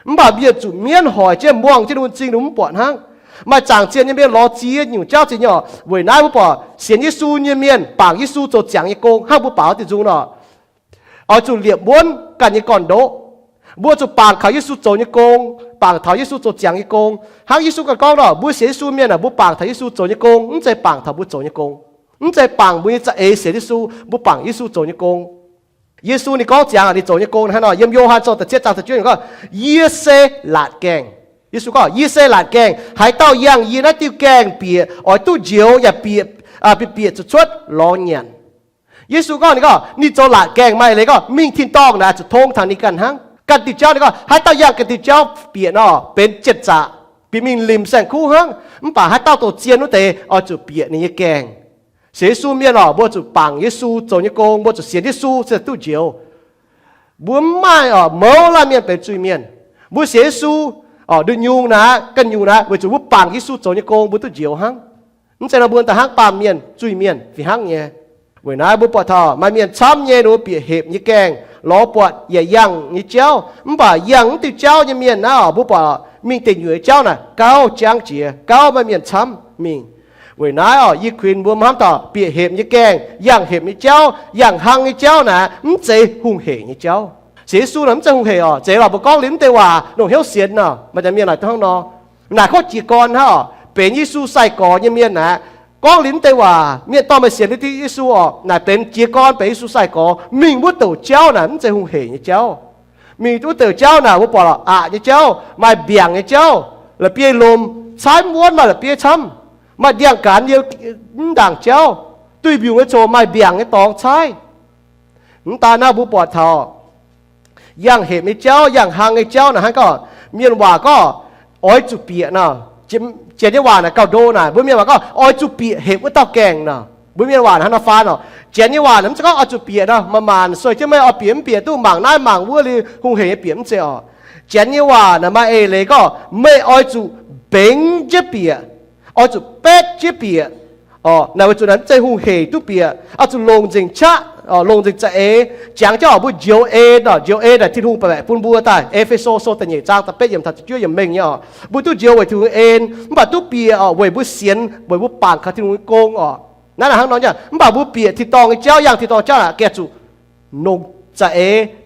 มันป่าเบียดจุดเมียนหอยเจียนม่วงเจียนจริงหนูมันปวดห้างมาจางเจียนเนี่ยเมียนรอเจียนอยู่เจ้าเจียนเนี่ยเว้ยนายบัวปอเสียนยิสูเนี่ยเมียนปากยิสูจะจางยี่โกงห้ามบัวเปล่าติดจุงเนาะเอาจุดเหลี่ยมบ้วนกันยี่ก่อนโดบัวจุปางเขายิสุโจยกงปางเขายิสุโจเจียงยกงหางยิสุกับก้องเนาะบัวเสียสุเมียน่ะบัวปางเขายิสุโจยกงใจปางเขาบัวโจยกงใจปางบัวจะเอเสียยิสุบัวปางยิสุโจยกงยิสุนี่ก้องเจียงอ่ะนี่โจยกงฮะเนาะยมโยฮันโจแต่เจ้าจ่าแต่เจ้าก็ยี่เซหลาดแกงยิสุก็ยี่เซหลาดแกงหายเต้าย่างยีนัดติ้วแกงเปียอ๋อตู้เจียวอย่าเปียเปียจะชดล้อเงียนยิสุก็นี่โจหลาดแกงไม่เลยก็มิ่งทิ้งต้องนะจะทงทางนี้กันฮังกันติดเจ้านี่ก็ให้เต้าย่างกันติดเจ้าเปลี่ยนอ๋อเป็นเจ็ดจ่าปีมินลิมแสงคู่ฮังมันป่าให้เต้าตัวเจียนนู่นเตะอ๋อจุดเปลี่ยนนี่แกงเสียสู้เมียนอ๋อบัวจุดปังเยซูโจยกงบัวจุดเสียที่สู้เสียตู้เจียวบัวไม่อ๋อเมื่อละเมียนเป็นจุยเมียนบัวเสียสู้อ๋อดึงยูนะกันยูนะบัวจุดบัวปังเยซูโจยกงบัวตู้เจียวฮังมันจะระเบิดแต่ฮังปามเมียนจุยเมียนฝีฮังเนี่ยเวลาบุปผามาเมียนช้ำเยนูเปียเห็บยี่แกงล้อปวดอย่ายังยี่เจ้ามันบ่ายังติดเจ้ายังเมียนนะบุปผามีติดอยู่เจ้าน่ะเก้าจางเจียเก้ามาเมียนช้ำมีเวลาอ๋อยี่ควินบัวม้ามต่อเปียเห็บยี่แกงยังเห็บยี่เจ้ายังหังยี่เจ้าน่ะมันเจหุ่งเหงยี่เจ้าเสียสู้น่ะมันจะหุ่งเหงอ๋อเจเราบุกก้องลิ้นเตว่าหนุ่มเหี้ยวเสียนน่ะมันจะมีอะไรทั้งนอหน้าข้อจีกรฮะเป็นยิสูใส่ก่อยังเมียนนะก้องลิ้นเตว่าเมียต้องมาเสียนที่ยิสูอ๋อน่ะเป็นจีกรเป็นยิสูใส่ก่อมิงบุตรเจ้าน่ะมันจะหุ่งเหงยี่เจ้ามีตัวเต๋อเจ้าน่ะว่าปอละยี่เจ้ามาเบี่ยงยี่เจ้าแล้วเปียลมใช้ม้วนมาแล้วเปียช้ำมาเดี่ยงการเดียวด่างเจ้าตุยบิวไอ้โจมาเบี่ยงไอ้ตองใช้ตาหน้าบุปผาทอย่างเหตุไอ้เจ้าอย่างหางไอ้เจ้าน่ะฮะก็เมียนว่าก็อ้อยจุเปียน่ะเจได้ว่าน่ะเก่าโดน่ะบุเมียนว่าก็อ้อยจุเปียเหตุว่าเต้าแกงน่ะ บุญเมียนหวานฮันนาฟานอ๋อเจนนี่หวานนั้นจะก็เอาจุเปียนะมามานสวยจะไม่เอาเปียมเปียตู้หมางน้าหมางวัวเลยคงเหเปียมเจ้าเจนนี่หวานนะมาเลยก็ไม่เอาจุเป่งเจเปียเอาจุเป็ดเจเปียอ๋อในวันจุนั้นใจคงเหตู้เปียเอาจุลงจริงชะอ๋อลงจริงจะจังเจ้าบุญเจียวเนาะเจียวแต่ที่ทุ่งไปแบบปุ่นบัวตายเอฟโซโซตันใหญ่จ้างตะเป็ดยำทัดช่วยยำเม่งเนี่ยอ๋อบุญตู้เจียวไว้ที่ทุ่งบัดตู้เปียอ๋อไว้บุญเสียนไว้บุญปางคาที่ทุ่งโกงอ๋อนั่นแหละฮังน้องเนี่ยบ่าวบุเปียที่ตองเจ้าอย่างที่ตองเจ้าน่ะแกจุนงจะ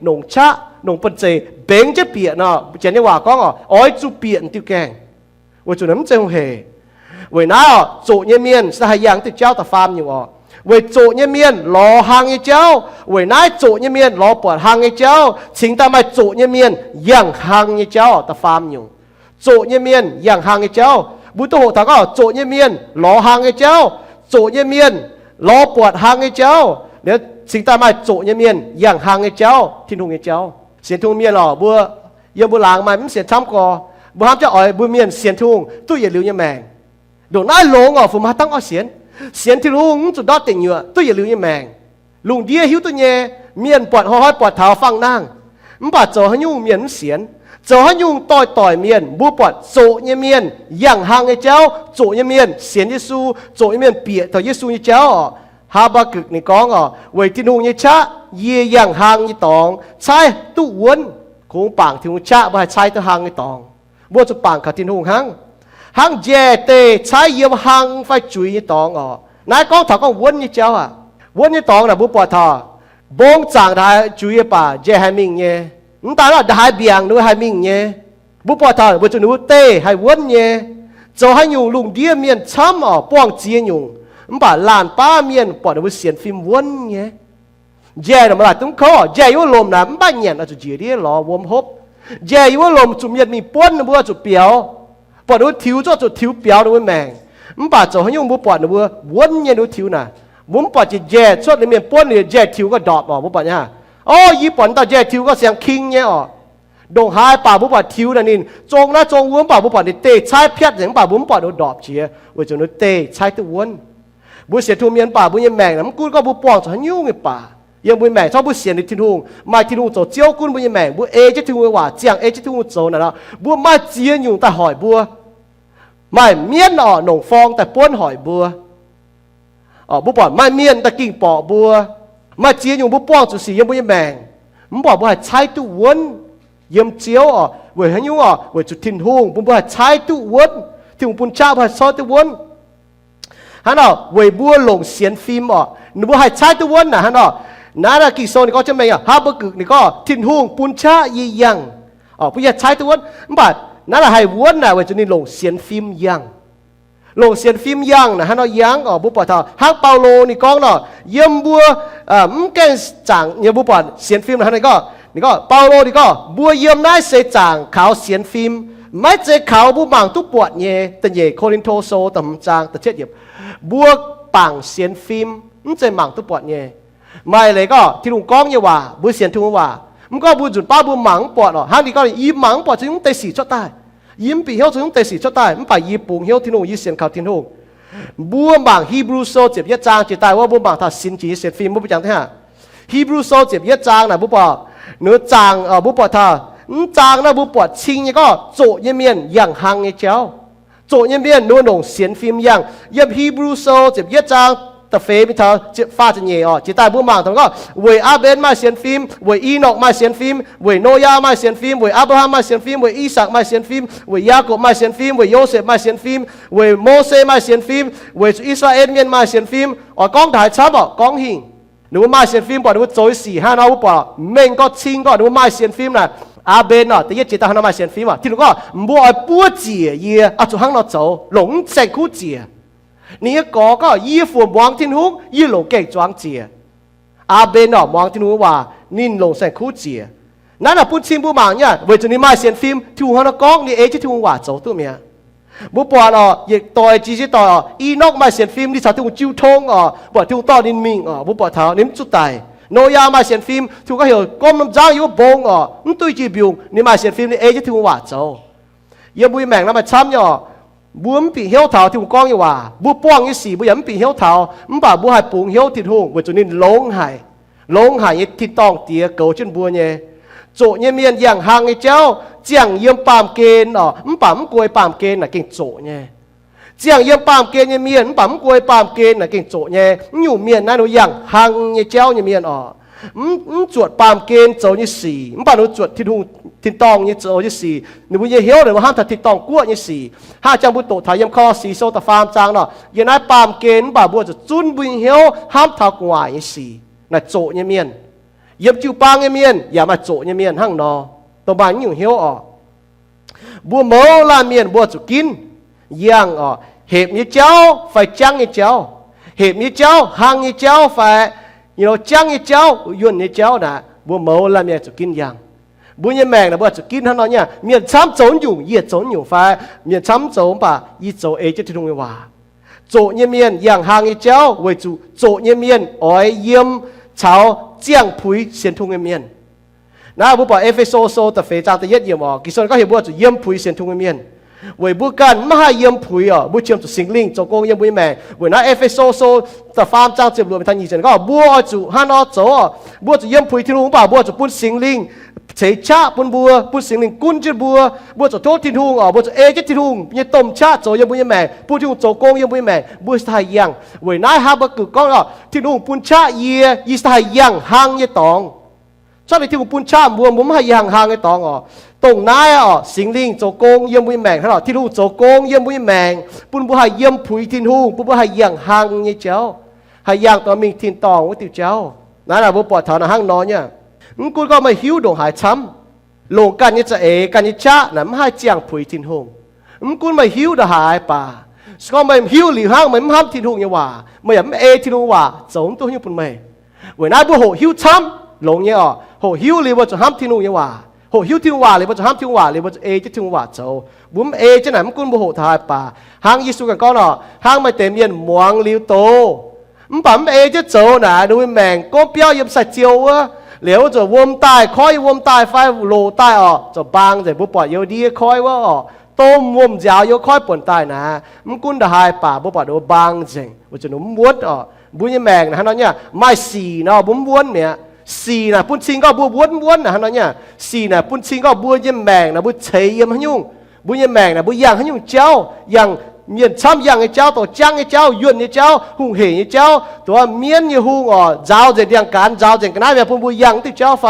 นงชะนงปัจเจเบงจะเปียเนาะเจนนี่ว่าก็อ๋ออ้อยจุเปียนติวแกงว่าจุนั้นเจ้าเฮเว้ยน้าอ๋อโจเยเมียนสหายอย่างที่เจ้าตะฟาร์มอยู่อ๋อเว้ยโจเยเมียนรอหางไอ้เจ้าเว้ยน้าโจเยเมียนรอปวดหางไอ้เจ้าชิงตามาโจเยเมียนอย่างหางไอ้เจ้าตะฟาร์มอยู่โจเยเมียนอย่างหางไอ้เจ้าบุตรโหตาก็โจเยเมียนรอหางไอ้เจ้าโจเยเมียนรอปวดหางไอ้เจ้าเดี๋ยวสิ่งตามมาโจเยเมียนอย่างหางไอ้เจ้าที่ทุ่งไอ้เจ้าเสียนทุ่งเมียนหล่อบัวเยี่ยมบัวหลางมามันเสียนช้ำกอบัวห้ามจะอ่อยบัวเมียนเสียนทุ่งตู้อย่าลืมยาแมงโดนน้าหลงอ๋อผมมาตั้งเอาเสียนที่ลุงจุดดอดติ่งอยู่ตู้อย่าลืมยาแมงลุงเดียหิวตัวเย่เมียนปวดห้อยปวดเท้าฟังนั่งมันบาดโจให้ยุ่งเมียนเสียนโจให้ยุ่งต่อยเมียนบัวปวดโจเยเมียนอย่างหางไอ้เจ้าโจเยเมียนเสียนเยซูโจเยเมียนเปียต่อเยซูไอ้เจ้าฮาบากึกนี่ก้องอ๋อเวทีนุ่งยี่ชะเยี่ยอย่างหางยี่ตองใช่ตู้วนคงป่างที่นุ่งชะบ่ให้ใช้ตัวหางยี่ตองบัวจะป่างขัดที่นุ่งหางเจเตใช้เยี่ยมหางไฟจุยยี่ตองอ๋อนายก้องถาก้องวนยี่เจ้าอ่ะวนยี่ตองน่ะบัวปวดทอบงจางได้จุยป่าเจให้มิงเย่นั่นตาเราได้เบียงนู้ให้มิงเย่บัวปวดทอบัวจะนู้เตให้วนเย่จะให้ยุงลุงเดียเมียนช้ำอ๋อป้องเจียยุงมันบ่าลานป้าเมียนปอดเอาเสียนฟิล์มวนเงี้ยเย่น่ะมาละตุ้งข้อเย่อยู่ลมน่ะมันบ้าเงี้ยน่ะจุเจียดีหล่อวมฮบเย่อยู่ลมจุเมียนมีป้นน่ะบัวจุเปียวปอดเอาทิวจ้อจุทิวเปียวน่ะบัวแมงมันบ่าจะให้ยุงบัวปอดน่ะบัววนเงี้ยน่ะทิวน่ะบุ้มปอดจะเย่ชดในเมียนป้นเนี่ยเย่ทิวก็ดอกอ๋อบัวปอดเนี่ยอ๋อยี่ปอนตาเย่ทิวก็เสียงคิงเนี่ยอ๋อดงหายป่าบุปผาทิวนั่นนี่จงนะจงวุ้มป่าบุปผาเตะใช้เพียรอย่างป่าบุ้มป่าโดดอกเชียว่าจงนู้เตะใช้ตัววุ้นบุเสียทุ่มเมียนป่าบุญยังแมงนะมันกูก็บุปองจะยุ่งไงป่ายังบุญแมงชอบบุเสียในที่ทุ่งมาที่ทุ่งโจเจียวกุนบุญยังแมงบุจะทุ่งว่าเจียงจะทุ่งโจน่ะแล้วบุมาเจียนอยู่แต่หอยบัวไม่เมียนอ๋อหนงฟองแต่ป้วนหอยบัวอ๋อบุปผาไม่เมียนแต่กิ่งปอบัวมาเจียนอยู่บุปองจุสียังบุญยังแมงมันบอกว่าใช้ตัววุ้นเยี่ยมเจียวอ๋อเวหันยุ่งอ๋อเวจุดทิ้งทุ่งบุญว่าใช้ตัววุ้นที่บุญเจ้าว่าซอตัววุ้นฮันอ๋อเวบัวลงเสียนฟิล์มอ๋อหนูบัวให้ใช้ตัววุ้นนะฮันอ๋อนารากิโซนี่ก็จะไม่อ่ะฮาบกึกนี่ก็ทิ้งทุ่งปุญชายี่ยังอ๋อผู้ใหญ่ใช้ตัววุ้นบัดนั่นแหละให้วุ้นนะเวจุนี่ลงเสียนฟิล์มยังลงเสียนฟิล์มยังนะฮันอ๋อยังอ๋อบุปผาฮักเปาโลนี่ก้องเนาะเยี่ยมบัวมึงแกงจางเยี่ยมบุปผาเสียนฟิล์มนะฮันนี่ก็เปาโลนี่ก็บัวเยี่ยมนายเสจางขาวเสียนฟิล์มไม่เจอขาวบุบังทุกปวดเย่แต่เย่โครินโตโซต่ำจางแต่เช็ดเยียบบัวปังเสียนฟิล์มมันเจอหมังทุกปวดเย่ไม่เลยก็ที่ลุงก้องเยาว่าบัวเสียนทุ่งว่ามันก็บัวจุดป้าบัวหมังปวดหรอห้างนี้ก็ยิ้มหมังปวดจึงเตะสีชดใต้ยิ้มปีเหี้ยวจึงเตะสีชดใต้มันไปยิ้มปุ่งเหี้ยวที่ลุงยิ้มเสียนขาวที่ลุงบัวหมังฮีบรูโซเจ็บยัดจางเจ็บตายว่าบัวหมังถ้าสินจีเสียนฟิล์มบัวไปจังที่ฮะฮีบรูโซเจ็บยัดจางนะบัวปอเนื้อจางบุปผาจางนะบุปผาชิงนี่ก็โจเยเมียนอย่างหังไอ้เจ้าโจเยเมียนนัวหนงเสียนฟิล์มอย่างยับฮีบรูโซเจ็บเยจางแต่เฟมิทาเจ็บฟ้าจะเย่อ๋อจิตใต้บุมังทั้งก็เวอาเบนมาเสียนฟิล์มเวอีนอกมาเสียนฟิล์มเวโนยามาเสียนฟิล์มเวอับราฮัมมาเสียนฟิล์มเวอีสักมาเสียนฟิล์มเวยาโกบมาเสียนฟิล์มเวโยเซฟมาเสียนฟิล์มเวโมเสมาเสียนฟิล์มเวอิสราเอลเมียนมาเสียนฟิล์มอ๋อกองถ่ายช้าบอกกองหิงหนูมาเสียนฟิล์มปอดหนูโจย4-5น้องปอดเม่งก็ชิงก็หนูมาเสียนฟิล์มน่ะอาเบนน่ะแต่ยังจิตตาหนูมาเสียนฟิล์มอ่ะที่หนูก็บัวปัวเจี๋ยเย่อาจุหังเราโจหลงใจคู่เจี๋ยนี่ก็ยี่ฝูมวางทิ้งหุกยี่หลงเก่งจวงเจี๋ยอาเบนน่ะวางทิ้งหุกว่านินหลงใจคู่เจี๋ยนั่นน่ะปุ่นชิมบุมังเนี่ยเวจุนี่มาเสียนฟิล์มที่หัวนักกองนี่จะที่หัวว่าโจตัวเมียบุปผาอ๋ออยากต่อยจีจีต่อยอ๋ออีนอกมาเสียนฟิล์มที่สาวที่หัวจิ้วทงอ๋อบ่ที่หัวต่อนินมิงอ๋อบุปผาเท้านิ่มจุดตายโนยามาเสียนฟิล์มที่ก็เหี่ยวก้มน้ำจ้างอยู่บงอ๋อมันตุยจีบิวนี่มาเสียนฟิล์มนี่จะที่หัวว่าโจยังบุยแมงแล้วมาช้ำเนี่ย บัวมันปีเหี้ยวเท้าที่ผมก้องอยู่ว่าบัวป้องยี่สี่บัวยังปีเหี้ยวเท้ามันบ่าบัวหายปูงเหี้ยวทิดหงบัวจุนี่หลงหายที่ต้องเตียเก่าจนบัวเนี่ยโจเนี่ยเมียนอย่างหางไอ้เจ้าเจียงเยี่ยมปามเกณฑ์มันป่ามกวยปามเกณฑ์น่ะเก่งโจเนี่ยเจียงเยี่ยมปามเกณฑ์เนี่ยเมียนมันป่ามกวยปามเกณฑ์น่ะเก่งโจเนี่ยอยู่เมียนนั่นหนูอย่างหางไอ้เจ้าเนี่ยเมียนจวดปามเกณฑ์โจยี่สี่มันป่าหนูจวดทิดหงทิดตองยี่โจยี่สี่หนูบุญเหี้ยวเลยว่าห้ามถัดทิดตองกั้วยี่สี่ห้าจังบุตโตถ่ายยำข้อสีโซตะฟามจางเนาะยันนายปามเกณฑ์ป่าบัวจะจุนบุญเหี้ยวห้ามถากวายยี่สี่น่ะโจเนี่ยเมียนเยี่ยมจิวปางเนี่ยเมียนอย่ามาโจเนี่ยเมียนหั่งนอตัวบ้านอยู่เหี้ยวบัวเมาลาเมียนบัวจุกินย่างเหบยี่เจ้าไฟจังยี่เจ้าเหบยี่เจ้าหางยี่เจ้าไฟจังยี่เจ้ายุ่นยี่เจ้าน่ะบัวเมาลาเมียนจุกินย่างบุญยังแมงนะบัวจุกินท่านน้อยเนี่ยเมียนช้ำโจนอยู่เยี่ยโจนอยู่ไฟเมียนช้ำโจนป่ะยี่โจเอจะทุ่งว่าโจเนี่ยเมียนย่างหางยี่เจ้าไว้จุโจเนี่ยเมียนอ้อยเยี่ยมชาวเจียงผุยเสียนทุ่งเมียนนะบุปผาเอเฟโซโซแต่เฟจางแต่เย็ดเยี่ยมกิษณก็เห็นบัวจุเยี่ยมผุยเสียนทุ่งเมียนเว้ยบุกันไม่ให้เยี่ยมผุยบุเชื่อมจุสิงลิงโจโกงเยี่ยมบุยแมงเว้ยนะเอเฟโซโซแต่ฟาร์มจางเจ็บรวมเป็นทันยีเจนก็บัวจุฮันอโจบัวจุเยี่ยมผุยที่รู้ป่าบัวจุปุ่นสิงลิงเฉยชาปุ่นบัวปุ่นสิงลิงกุนจุบัวจุโทษทินหุงบัวจุเอจิทินหุงยี่ต้มชาโจเยี่ยมบุยแมงปุ่นทินหุงโจโกงเยี่ยมบุยแมงบัวสไทยยังเว้ยนายฮาบกุก็ทินหุงปุ่นชาเยียยี่สไทยยังหางยี่ตองชอบไปที่ปุ่นชาบัวมุมให้ยังหางยี่ตองตรงนายสิงลิงโจโกงเยี่ยมบุยแมงเขาที่รู้โจโกงเยี่ยมบุยแมงปุ่นบัวให้เยี่ยมผุยทินหุงปุ่นบัวให้ยังหางยี่เจ้าให้ยังตัวมิงทินตองว่าติวเจ้านั่นแหละบัวปอดเท่านั้นห้างนอนเนี่ยกูก็ไม่หิวดงหายช้ำลงกันนี่จะกันนี่จ้าน่ะไม่ให้เจียงผุยทินหุงกูไม่หิวดหายป่าก็ไม่หิวหลีห้างไม่ห้ามทินหุงยังว่าไม่อยากทินหุงว่าสงตัวหิวปุ่นไม่เวลาบัวโหหิวช้ำลงเนี่ยโหหิวหลีว่าจะห้ามทินหุงยังว่าโหหิวทินว่าหรือว่าจะห้ามทินว่าหรือว่าจะจะทินว่าเจ้าบุ้มจะไหนมันกูบัวโหทายป่าห้างยิสุกันก็เนาะห้างไม่เต็มเย็นหมวงลิ้วโตมันปั๊มจะเจ้าน่ะดูแมงก็เปี้ยวยิบใส่เจียวแล้วจะวมตายคอยวมตายไฟโลตายจะบางจะบุปผาเยดีคอยว่าต้มวมยาวเยอะคอยปนตายนะมันกุนดหายป่าบุปผาโดบางจริงว่าจะหนุ่มม้วนบุญยแมงนะฮะน้องเนี่ยไม่สีเนาะบุ้มม้วนเนี่ยสีนะปุ่นชิงก็บัวม้วนนะฮะน้องเนี่ยสีนะปุ่นชิงก็บัวยแมงนะบุเฉยยมหยุ่งบุญยแมงนะบุย่างหยุ่งเจ้าอย่างเมียนช้ำยังไอ้เจ้าตัวจังไอ้เจ้ายุ่นไอ้เจ้าหุ่งเหยไอ้เจ้าตัวเมียนยี่หุ่งเจ้าจะเดียงการเจ้าจะกันได้แบบพุ่งบุยังที่เจ้าไฟ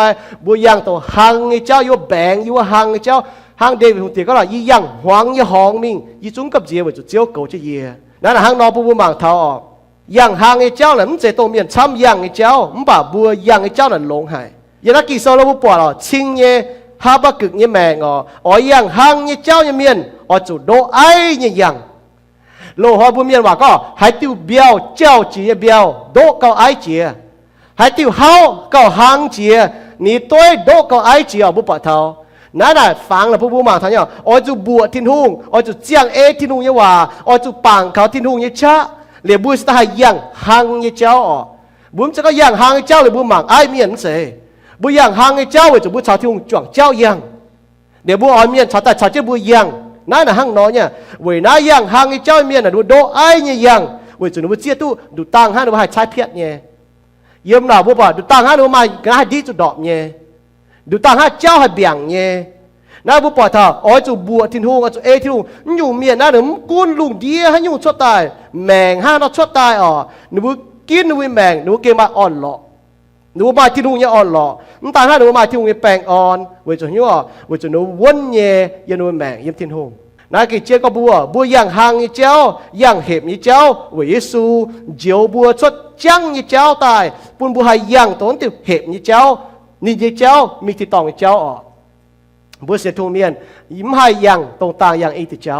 บุยังตัวหังไอ้เจ้าอยู่แบงอยู่หังไอ้เจ้าหังเดวิดหุ่งเตียก็ละยี่ยังหวงยี่หองมิงยี่จุ้งกับเจียวจะเจียวเก่าจะเยี่ยนั่นแหละหังนอพุ่งบุมังเท้ายังหังไอ้เจ้าน่ะมันจะตัวเมียนช้ำยังไอ้เจ้ามันบ่าบัวยังไอ้เจ้าน่ะหลงหายยันนักกีฬาเราบุปผาชิงเย่ฮาบะกึกยี่แมงยังหังไอ้เจ้ายี่เมียนจุดโดไอ้ยี่ยังโลหะบุญเมียนว่าก็ให้ติวเบียวเจ้าจีเบียวโดเกาไอเจียให้ติวเฮาเกาหางเจียนี่ตัวโดเกาไอเจียบุปผานั่นน่ะฟังแล้วผู้มาทั้งเนี่ยจูบัวทินหุงจูเจียงทินหุงยี่ว่าจูปังเขาทินหุงยี่ชะเหลียบุษตายังหางยี่เจ้าบุญจะก็ยังหางเจ้าหรือบุญหมังไอเมียนเสบุญยังหางเจ้าจูบุษชาวทินหุงจ่วงเจ้ายังเดี๋ยวบุญอ่อนเมียนชาวแต่ชาวเจ้าบุญยังนั่นน่ะห้างน้อยเนี่ยเว้ยน่ายังห้างไอ้เจ้าเมียน่ะดูโดไอ้เนี่ยยังเว้ยจุนบุเจียตู้ดูตังห้างดูให้ใช้เพียรเนี่ยเยี่ยมหน่าบุปผาดูตังห้างดูมาก็ให้ดีจุดดอกเนี่ยดูตังห้างเจ้าให้เบี่ยงเนี่ยน่าบุปผาท่าจูบัวทินหุงจูทินหุงอยู่เมียน่ะหนุ่มกุ้นลุงเดียให้อยู่ชดตายแมงห้างเราชดตายหนูกินหนูแมงหนูเกี่ยมาอ่อนหล่อหนูมาทินหุงเนี่ยอ่อนหล่อมันตายห้างหนูมาทินหุงเนี่ยแปลงอ่อนเว้ยจุนยั่วเว้ยจุนหนูวนเนี่ยยันหนูแมงยันทินหุงนากิเจ้าก็บัวยังหางยี่เจ้ายังเห็บยี่เจ้าว่าเยซูเจียวบัวชดจังยี่เจ้าตายปุ่นบัวให้ยังต้นติวเห็บยี่เจ้านี่ยี่เจ้ามีที่ตองยี่เจ้าบัวเสียทุ่งเมียนยิ้มให้ยังตรงต่างยังอีติเจ้า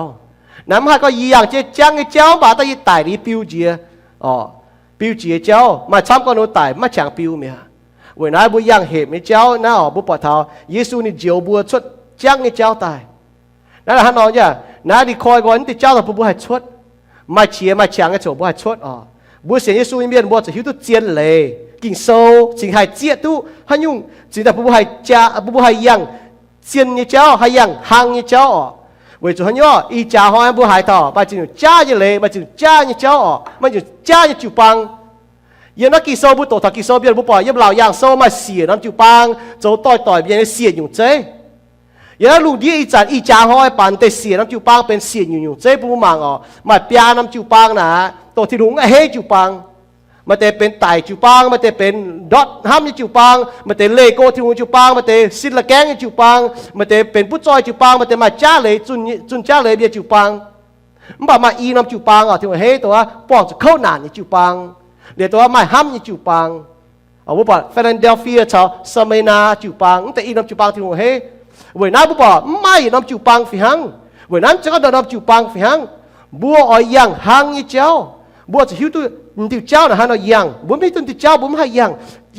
น้ำให้ก็ยังเจ้าจังยี่เจ้าบาตายี่ตายนี่ปิวเจียปิวเจียเจ้ามาช้ำก็โนตายมาจางปิวเมียเวลาบัวยังเห็บยี่เจ้าน่าบัวปะเท้าเยซูนี่เจียวบัวชดจังยี่เจ้าตายนั่นแหละฮะน้องเนี่ยน้าดีคอยก่อนที่เจ้าเราผู้ให้ชดมาเชียมาเชียงก็โฉบผู้ให้ชดบัวเสียเยซูเมียนบัวจะหิวตุเจียนเลยกิ่งโซสิ่งให้เจียตุฮันยุ่งสิ่งแต่ผู้ให้จ้าผู้ให้ยังเจียนยี่เจ้าให้ยังหางยี่เจ้า为主很要一家好像不海头，把就家一类，把就家一交哦，把就家一就帮。ยังนักกิโซบุตรทักกิโซเบียนบุปผายังเหล่าอย่างโซมาเสียน้ำจูปังโจต่อยเบียนเสียอยู่เจ้ยังลูกดีอีจันอีจาห้อยปันแต่เสียน้ำจูปังเป็นเสียอยู่เจ้ปุมังอ๋อมาเปียน้ำจูปังนะตัวที่ลุงเฮจูปังมาแต่เป็นไต่จูปังมาแต่เป็นดอทห้ามจูปังมาแต่เลโก้ที่ลุงจูปังมาแต่ซิลละแกงจูปังมาแต่เป็นผู้จอยจูปังมาแต่มาจ้าเลยจุนจ้าเลยเบียจูปังมาอีน้ำจูปังอ๋อที่ว่าเฮตัวป้องจะเข้าหนานจูปังเดี๋ยวตัวไม่ห้ามยี่จูปังเอาบุปผาฟิลาเดลเฟียชาวสเมนาจูปังแต่อีน้ำจูปังที่หัวเฮเวยน้าบุปผาไม่น้ำจูปังฝีหังเวยนั้นจะก็น้ำจูปังฝีหังบัวอ้อยยังหังยี่เจ้าบัวจะหิวตัวติวเจ้านะฮะนอยยังบัวไม่ตัวติวเจ้าบัวไม่ให้ยัง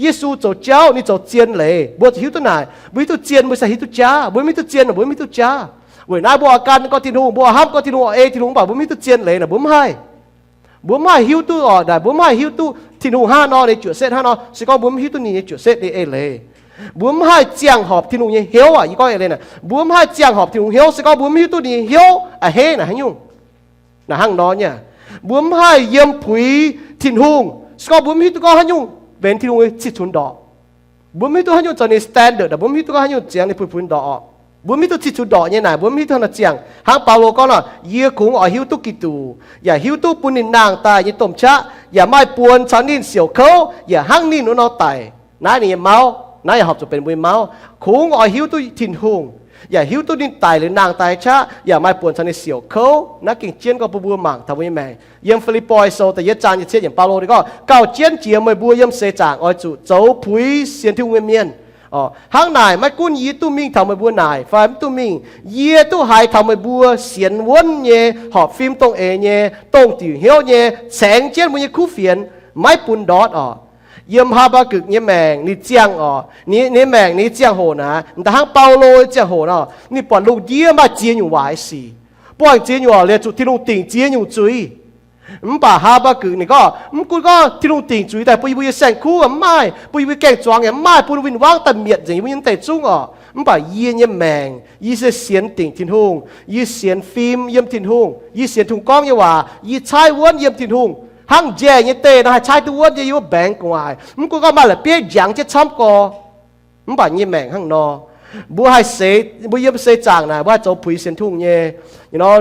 เยซูเจ้าเจ้านี่เจ้าเจียนเลยบัวจะหิวตัวไหนบัวตัวเจียนบัวใส่หิวตัวจ้าบัวไม่ตัวเจียนนะบัวไม่ตัวจ้าเวยน้าบัวอาการก็ที่หูบัวห้ามก็ที่หูที่หูบ่าบัวไม่ตัวเจียนเลยนะบัวไม่ให้บัวไม่หิวตัวได้บัวไม่หิวตัวที่นู่น5 นในจุดเซต5 นสิก็บัวไม่หิวตัวนี้จุดเซตนี่เลยบัวไม่เจียงหอบที่นู่นเหี้ยวอีกก็เลยนะบัวไม่เจียงหอบที่นู่นเหี้ยวสิก็บัวไม่หิวตัวนี้เหี้ยวเฮนะฮันยุ่งนะห้างนอนเนี่ยบัวไม่เยี่ยมผุยที่นู่นสิก็บัวไม่หิวตัวก็ฮันยุ่งเป็นที่นู่นสิชุนดอกบัวไม่ตัวฮันยุ่งจะในสแตนดาร์ดบัวไม่หิวตัวก็ฮันยุ่งเจียงในผุยดอกบัวมีตัวที่สุดดอกเนี่ยนะบัวมีตัวนั้นเจียงหางเปาโลก็น่ะเยี่ยคงอ๋อหิวตุกิตูอย่าหิวตุปุนินนางตายอย่าต้มชะอย่าไม่ปวนฉันนินเสียวเขาอย่าห้างนินหนูนอตายน้านี่เมาน้าอย่าหอบจะเป็นมวยเมาคงอ๋อหิวตุถิ่นหงอย่าหิวตุนินตายหรือนางตายชะอย่าไม่ปวนฉันนินเสียวเขานักเก่งเจียนก็บัวหมั่งทำไว้แม่ยังฟิลิปปอยโซแต่ยัดจานยัดเชียอย่างเปาโลนี่ก็เก่าเจียนเจียมวยบัวยังเสจางอ๋อจุเจ้าผุยเสียนที่เวียนเมียนอ๋อห้างนายไม่กุ้นยีตู้มิงทำมาบัวนายฝ่ายตู้มิงเยี่ยตู้หายทำมาบัวเสียนวนเย่หอบฟิล์มตรงเอเย่ตรงติวเหี้ยวเย่แสงเจียนมันยังคู่เฟียนไม่ปุ่นดอดอ๋อเยี่ยมฮาบากึกเนี่ยแมงนี่เจียงอ๋อนี่แมงนี่เจียงโหนะแต่ห้างเปาโลเจียงโหนะนี่ปอนลูกเยี่ยมมาเจียนอยู่หวายสีปอนเจียนอยู่อ๋อเลยจุดที่ลูกติ่งเจียนอยู่จุยป่าฮาบากึนี่ก็กูก็ที่ลุงติ่งจุยแต่ปุยแสงคู่อ่ะไม่ปุยแกงจวงอ่ะไม่ปุยวินว่างแต่เมียดอย่างนี้ยังแต่จุ้งอ่ะป่าเยี่ยเนี่ยแมงยี่เสียนติ่งทิ้งหงยี่เสียนฟิล์มเยี่ยมทิ้งหงยี่เสียนถุงก้องยี่ว่ายี่ชายว้วนเยี่ยมทิ้งหงห้างแย่ยี่เตะนะชายตัวว้วนยี่ว่าแบงกวายกูก็มาเลยเปี้ยยังจะช้ำก่อป่ายี่แมงห้างนอบัวให้เสบัวเยี่ยมเสจางนะบัวโจผุยเสียนทุ่งเย่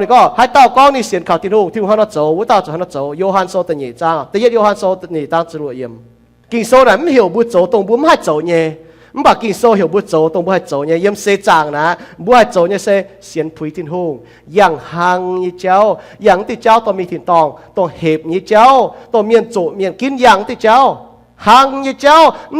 นี่ก็ให้เต้าก้องนี่เสียนข่าวที่ทุ่งที่หัวหน้าโจวัวเต้าจะหัวหน้าโจโยฮันโซตันยี่จางแต่ยัดโยฮันโซตันยี่ตั้งจรวดเยี่ยมกินโซน่ะไม่เหี่ยวบัวโจตรงบัวไม่ให้โจเย่ไม่บอกกินโซเหี่ยวบัวโจตรงบัวให้โจเย่เยี่ยมเสจางนะบัวให้โจเย่เสียนผุยที่ทุ่งอย่างหังยี่เจ้าอย่างที่เจ้าต้องมีถิ่นตองต้องเห็บยี่เจ้าต้องเมียนโจเมียนกินอย่างที่เจ้าหังยี่เจ้า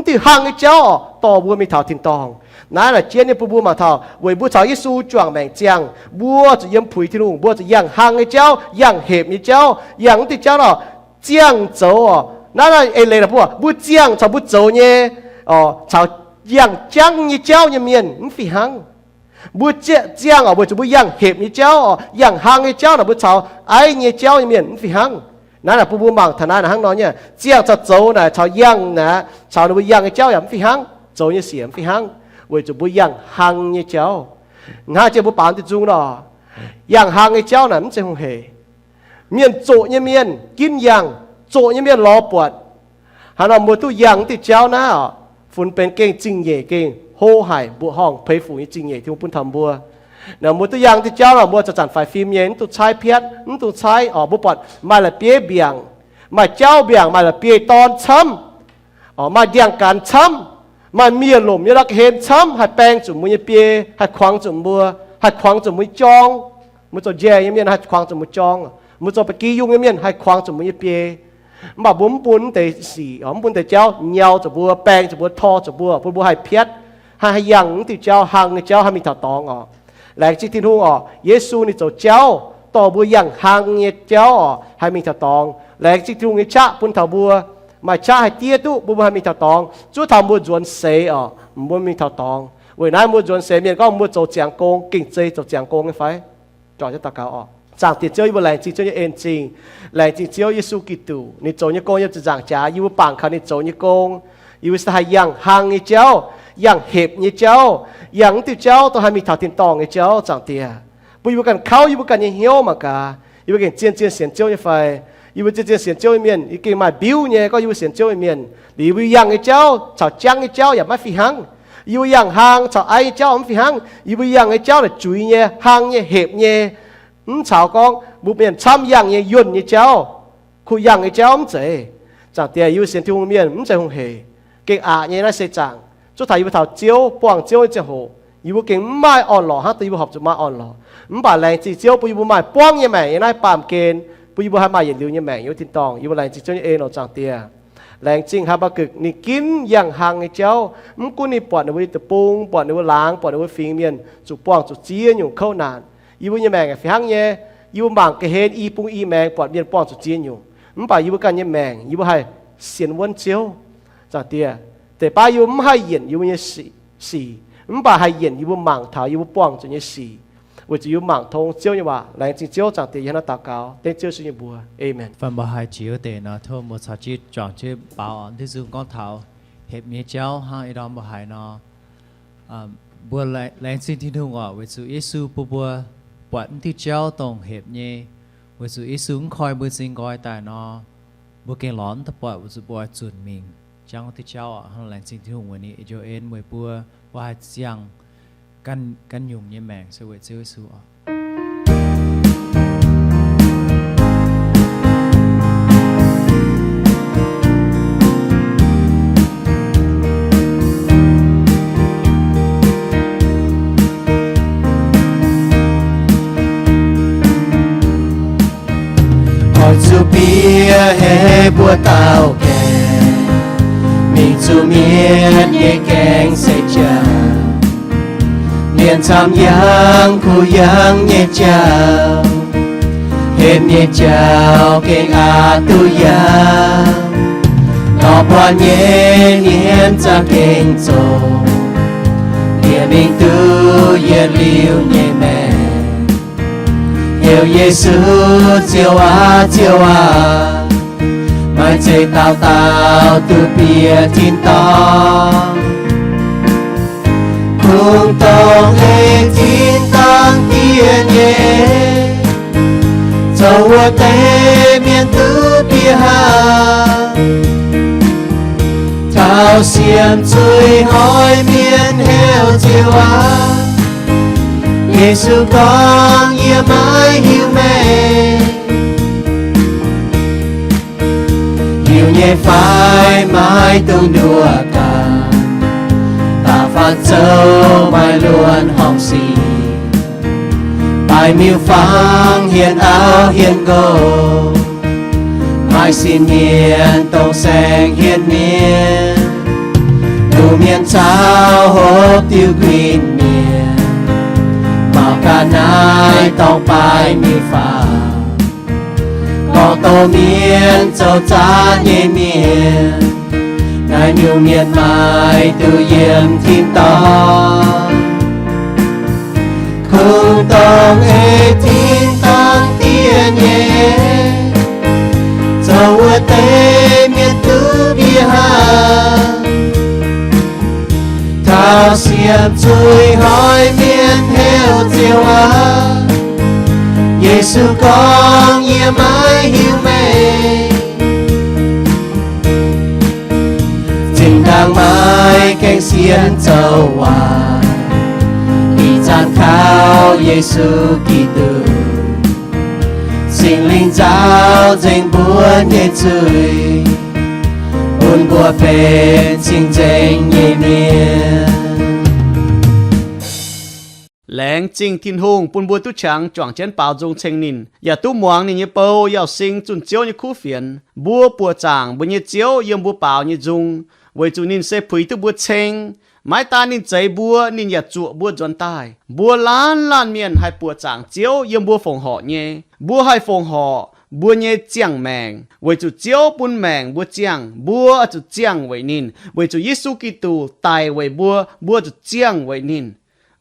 ที่หังยี่เจ้าต่อบัวมีเท่าถิ่นตองนั่นแหละเจียนเนี่ยบัวมาเท่าเว้ยบัวเท่าเยซูจวงแมงเจียงบัวจะยังผุยที่นุ่งบัวจะยังหังไอ้เจ้ายังเห็บไอ้เจ้ายังที่เจ้าเนาะเจียงโจอ่ะนั่นแหละไอ้เลยนะบัวเจียงชาวบัวโจเนี่ยอ๋อชาวยังจังไอ้เจ้าเนี่ยเมียนมันฝีหังบัวเจียงอ่ะบัวจะบัวยังเห็บไอ้เจ้าอ่ะยังหังไอ้เจ้าน่ะบัวชาวไอ้เนี่ยเจ้าเนี่ยเมียนมันฝีหังนั่นแหละบัวมังฐานะนะหังนอนเนี่ยเจียงชาวโจน่ะชาวยังนะชาวบัวยังไอ้เจ้าอย่างมันฝีหังโจเนี่ยเสียมันฝีหัง为就不样行一招，我就不办得住咯。样行一招呢，唔正係面做一面見樣，做一面攞撥，係啦，冇都樣啲招呢，款เป็นเก่งจริงเย่เก่งโหหายบัวห้องเพย์ฝูจริงเย่ที่ผมทำบัวเนี่ย冇ตัวอย่างที่เจ้าเราบัวจะจัดไฟฟิล์มเย็นตัวใช้เพียรตัวใช้บัวปอดมาละเปี้ยเบี่ยงมาเจ้าเบี่ยงมาละเปี้ยตอนช้ำมาเดี่ยงการช้ำมันมีอารมณ์ยรักเห็นช้ำให้แปลงจุ่มมือเปียให้ควางจุ่มบัวให้ควางจุ่มมือจองมือจะแย่ยังมีให้ควางจุ่มมือจองมือจะไปกี้ยุ่งยังมีให้ควางจุ่มมือเปียมาบุ้มปุ้นแต่สีบุ้นแต่เจ้าเหนียวจุ่มบัวแปลงจุ่มบัวทอจุ่มบัวปุ่นบัวให้เพียรให้ยังที่เจ้าหังเจ้าให้มีถอดตองแหลกที่ทุ่งเยซูนี่เจ้าต่อบัวยังหังเจ้าให้มีถอดตองแหลกที่ทุ่งชะปุ่นถอดบัวมาชาให้เตี้ยตู้บุบมีเท่าตองจู่ทำบุจวนเสียบุมีเท่าตองเวลาบุจวนเสียเนี่ยก็บุ做จังกงกิ่งเจ做จังกง嘅ไฟจ่อจะตะกาวจางติดเจ้าอยู่แรงจริงเจ้าอยู่เอ็นจริงแรงจริงเจ้าเยซูกิตูนี่做เนี่ยกงยังจะจางจ้าอยู่ปังเขานี่做เนี่ยกงอยู่สายยังหังเนี่ยเจ้ายังเห็บเนี่ยเจ้ายังติดเจ้าต้องให้มีเท่าตินตองเนี่ยเจ้าจางเตี้ย不有干考，有干你晓嘛噶，有干渐显教一块，有渐显教一面，有干买表呢，ก็有显教一面，你有样一教，炒姜一教也买飞行，有样行炒爱一教唔飞行，有样一教嚟注意呢，行呢協呢，炒講冇變參樣呢潤一教，佢樣一教唔濟，จากแต่有顯條面唔濟紅氣，嘅壓呢那些長，做睇有頭招，幫招一隻好。อยู่เก่งไม่อ่อนหล่อฮะตัวอยู่หอบจะมาอ่อนหล่อบ่าแรงจีเจียวปุยบุไม่ป้องยังแม่ยังได้ปามเกณฑ์ปุยบุให้มาอย่างเดียวยังแม่อยู่ที่ตองอยู่แรงจีเจียวเองเราจังเตียแรงจริงฮะบักกึกนี่กินอย่างห่างไอ้เจ้ากูนี่ปอดในวันตะปุงปอดในวันล้างปอดในวันฟิงเมียนจุป้องจุเจียนอยู่เข้านานอยู่ยังแม่ไอ้ฟิงเนี่ยอยู่บางกระเฮนอีปุงอีแมงปอดเมียนป้องจุเจียนอยู่บ่าอยู่กันยังแมงอยู่ให้เสียนวันเจียวจังเตียแต่ป้าอยู่ไม่ให้เย็นอยู่ยังสีบ่าให้เย็นอยู่บางเท้าอยู่ป้องจนยังสีว่าจะอยู่บางทงเจียวยังว่าแรงจริงเจียวจังเตียยันตาเกาเต้นเจียวสุญญบัวเอเมน phần bảo hai chiếu để nó thôi một sao chỉ chọn chơi bảo thứ dùng con thảo hiệp nghĩa cháu hai đòn bảo hai nó bùa lại lên xin thiên hùng ở với sự Giêsu bùa quẩn thì cháu tổng hiệp nhé với sự Giêsu coi bùa sinh coi tại nó bùa keng lón tập bùa với sự bùa chuẩn mình chẳng thì cháu ở hàng lên xin thiên hùng với ní cho em với bùa và giang căn dùng như mèn sẽ với sự Giêsu ở Chú bia hê bùa tao kè mình chú miên ye keng se cha miên tham yang khu yang ye chao hem ye chao keng a tu ya nó quan ye niên cha keng zo ye mình tu ye liu ye mẹ yêu Giêsu chiều à mai chơi tao từ bia thiên to cùng tông ê thiên tăng tiên nhé dầu tê miền tứ bia hà thao xiêm chui hỏi miền heo chiều à Giêsu con yêu mãi yêu mẹ yêu nhẹ phải mãi tương đùa cả ta phát châu mai luôn học xì bài miêu phang hiền áo hiền gồ mai xin miền tông sen hiền miền đủ miền trao hộp tiêu green miền cả nai tao bài mi pha có tô miên châu cha nhẹ miên nai nhiều miên mai từ yếm thiên to không tông ê thiên tăng tiên nhé châu tê miên tứ bia hà thao xiêm chui hỏi miên heo chiều à Giêsu con yêu mãi hiếu mẹ trình đang mãi keng xiên châu à đi chan khao Giêsu Kitô sinh linh giáo danh buồn nhẹ chơi buồn bùa phê chinh danh nhẹ miên แหลงจริงทินหงปุ่นบัวตุชังจ่องเจนเปล่าจงเชงนินอย่าตู้หมวงนี่เยเปาอย่าซิงจุนเจียวนี่คู่เฟียนบัวปัวจางบัวเนี่ยเจียวเยี่ยมบัวเปล่านี่จุงไว้จุนินเสผุยตุบัวเชงไม้ตานินใจบัวนินอย่าจั่วบัวจนตายบัวล้านเมียนให้ปัวจางเจียวเยี่ยมบัวฝงห่อเนี่ยบัวให้ฝงห่อบัวเนี่ยเจียงแมงไว้จุเจียวปุ่นแมงบัวเจียงบัวจุเจียงไว้นินไว้จุเยซูกิตูตายไว้บัวจุเจียงไว้นิน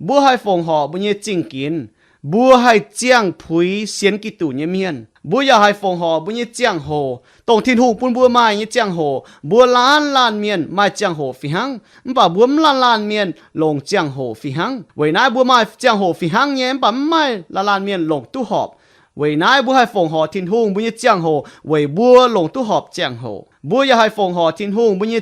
บัวให้ฟงหอบุญเยจิงกิน bùa hay chiang phúi xiên kỳ tủ nhé miên bùa ya hay phong họ bùa như chiang hồ tổng thiên hùng bùn bùa mai như chiang hồ bùa lan miên mai chiang hồ phi hăng bà bùa lan miên lồng chiang hồ phi hăng vậy nãy bùa mai chiang hồ phi hăng nhé bà mai lan miên lồng tu họp vậy nãy bùa hay phong họ thiên hùng bùa như chiang hồ vậy bùa lồng tu họp chiang hồ bùa ya hay phong họ thiên hùng bùa như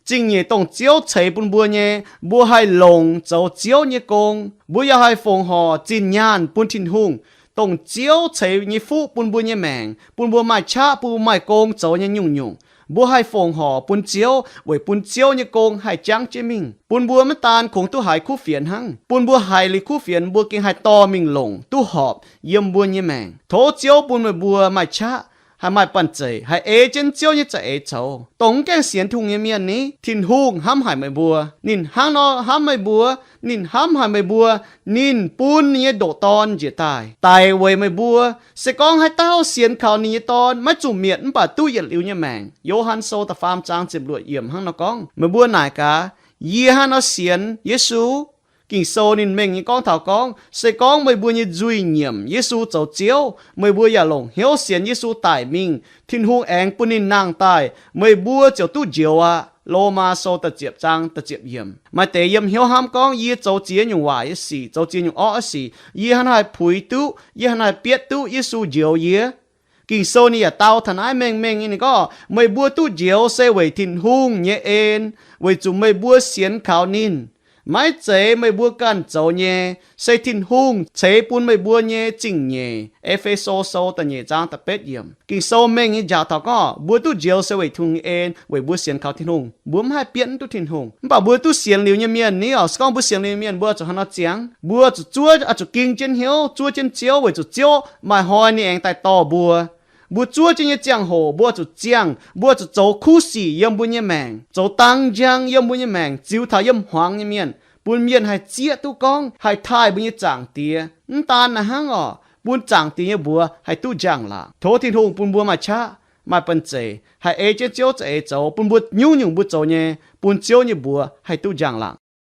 chính nhé tổng chiếu chế bùn bùa nhé bùa hay lồng châu chiếu nhé công bùa ya hay phong họ chính nhàn bùn thiên hùng tổng chiếu chế như phụ bùn bùa như mèng bùn bùa mai cha bùn mai công châu như nhung bùa hay phong họ bùn chiếu vậy bùn chiếu như công hay trắng chế mình bùn bùa mới tan cũng tu hay khu phiền hăng bùn bùa hay li khu phiền bùa kinh hay to mình lồng tu họp yếm bùa như mèng thố chiếu bùn mai bùa mai cha hay maiปั่นใจให้เอเจนเจียวนี่จะเอเจ้าตรงแกงเสียนทุงเมียนนี้ทินหุงห้ำหายไม่บัวนินห้างนอห้ำไม่บัวนินห้ำหายไม่บัวนินปูนนี่โดตอนเจียตายเวยไม่บัวเสกองให้เต้าเสียนข่าวนี้ตอนไม่จุ่มเมียนป่าตู้เย็นลิวเนี่ยแมงโยฮันโซตะฟามจางเจ็บรวดเยี่ยมห้างนอกองไม่บัวไหนกะยี่ฮันเอาเสียนเยซูkinh sâu nên mình những con thảo con sẽ con mấy bữa như duy nhiệm Giêsu châu chiếu mấy bữa nhà lồng hiếu xiên Giêsu tại mình thiên hung anh bún nên nàng tài mấy bữa chiều tu chiều à lô ma sâu tật diệp trang tật diệp yểm mà tế yểm hiếu ham con ye châu chia nhung hoài xì châu chia nhung ó xì ye hắn hai phùi tu ye hắn hai biết tu Giêsu chiều ye kinh sâu này tao thần ai mình này có mấy bữa tu chiều sẽ về thiên hung nhẹ en về chúng mấy bữa xiên khảo nín mai chế mấy bữa can châu nhé xây thiên hung chế bún mấy bữa nhé chỉnh nhé Epheso sâu tận nhé trang tập bết yểm kinh sâu mình như giáo thảo có bữa tu diều sẽ về thùng en về bữa xiên khảo thiên hung bữa hai biến tu thiên hung bảo bữa tu xiên liu như miền ní ở con bữa xiên liu miền bữa cho hắn nó chén bữa cho chúa cho kinh trên hiếu chúa trên chiếu về cho chiếu mà hỏi ni anh tại to bữa chúa trên như giang hồ bữa cho giang bữa cho châu khu sĩ yếm bữa như mèng châu tăng giang yếm bữa như mèng chiếu thảo yếm hoàng như miền bún miền hay chia tu con hay thai bún như chẳng tía tan là hang ở bún chẳng tía bùa hay tu chẳng là thố thiên hùng bún bùa mà cha mà bận chế hay ê chế chiếu chế châu bún bùa nhung bùa châu nhé bún chiếu như bùa hay tu chẳng là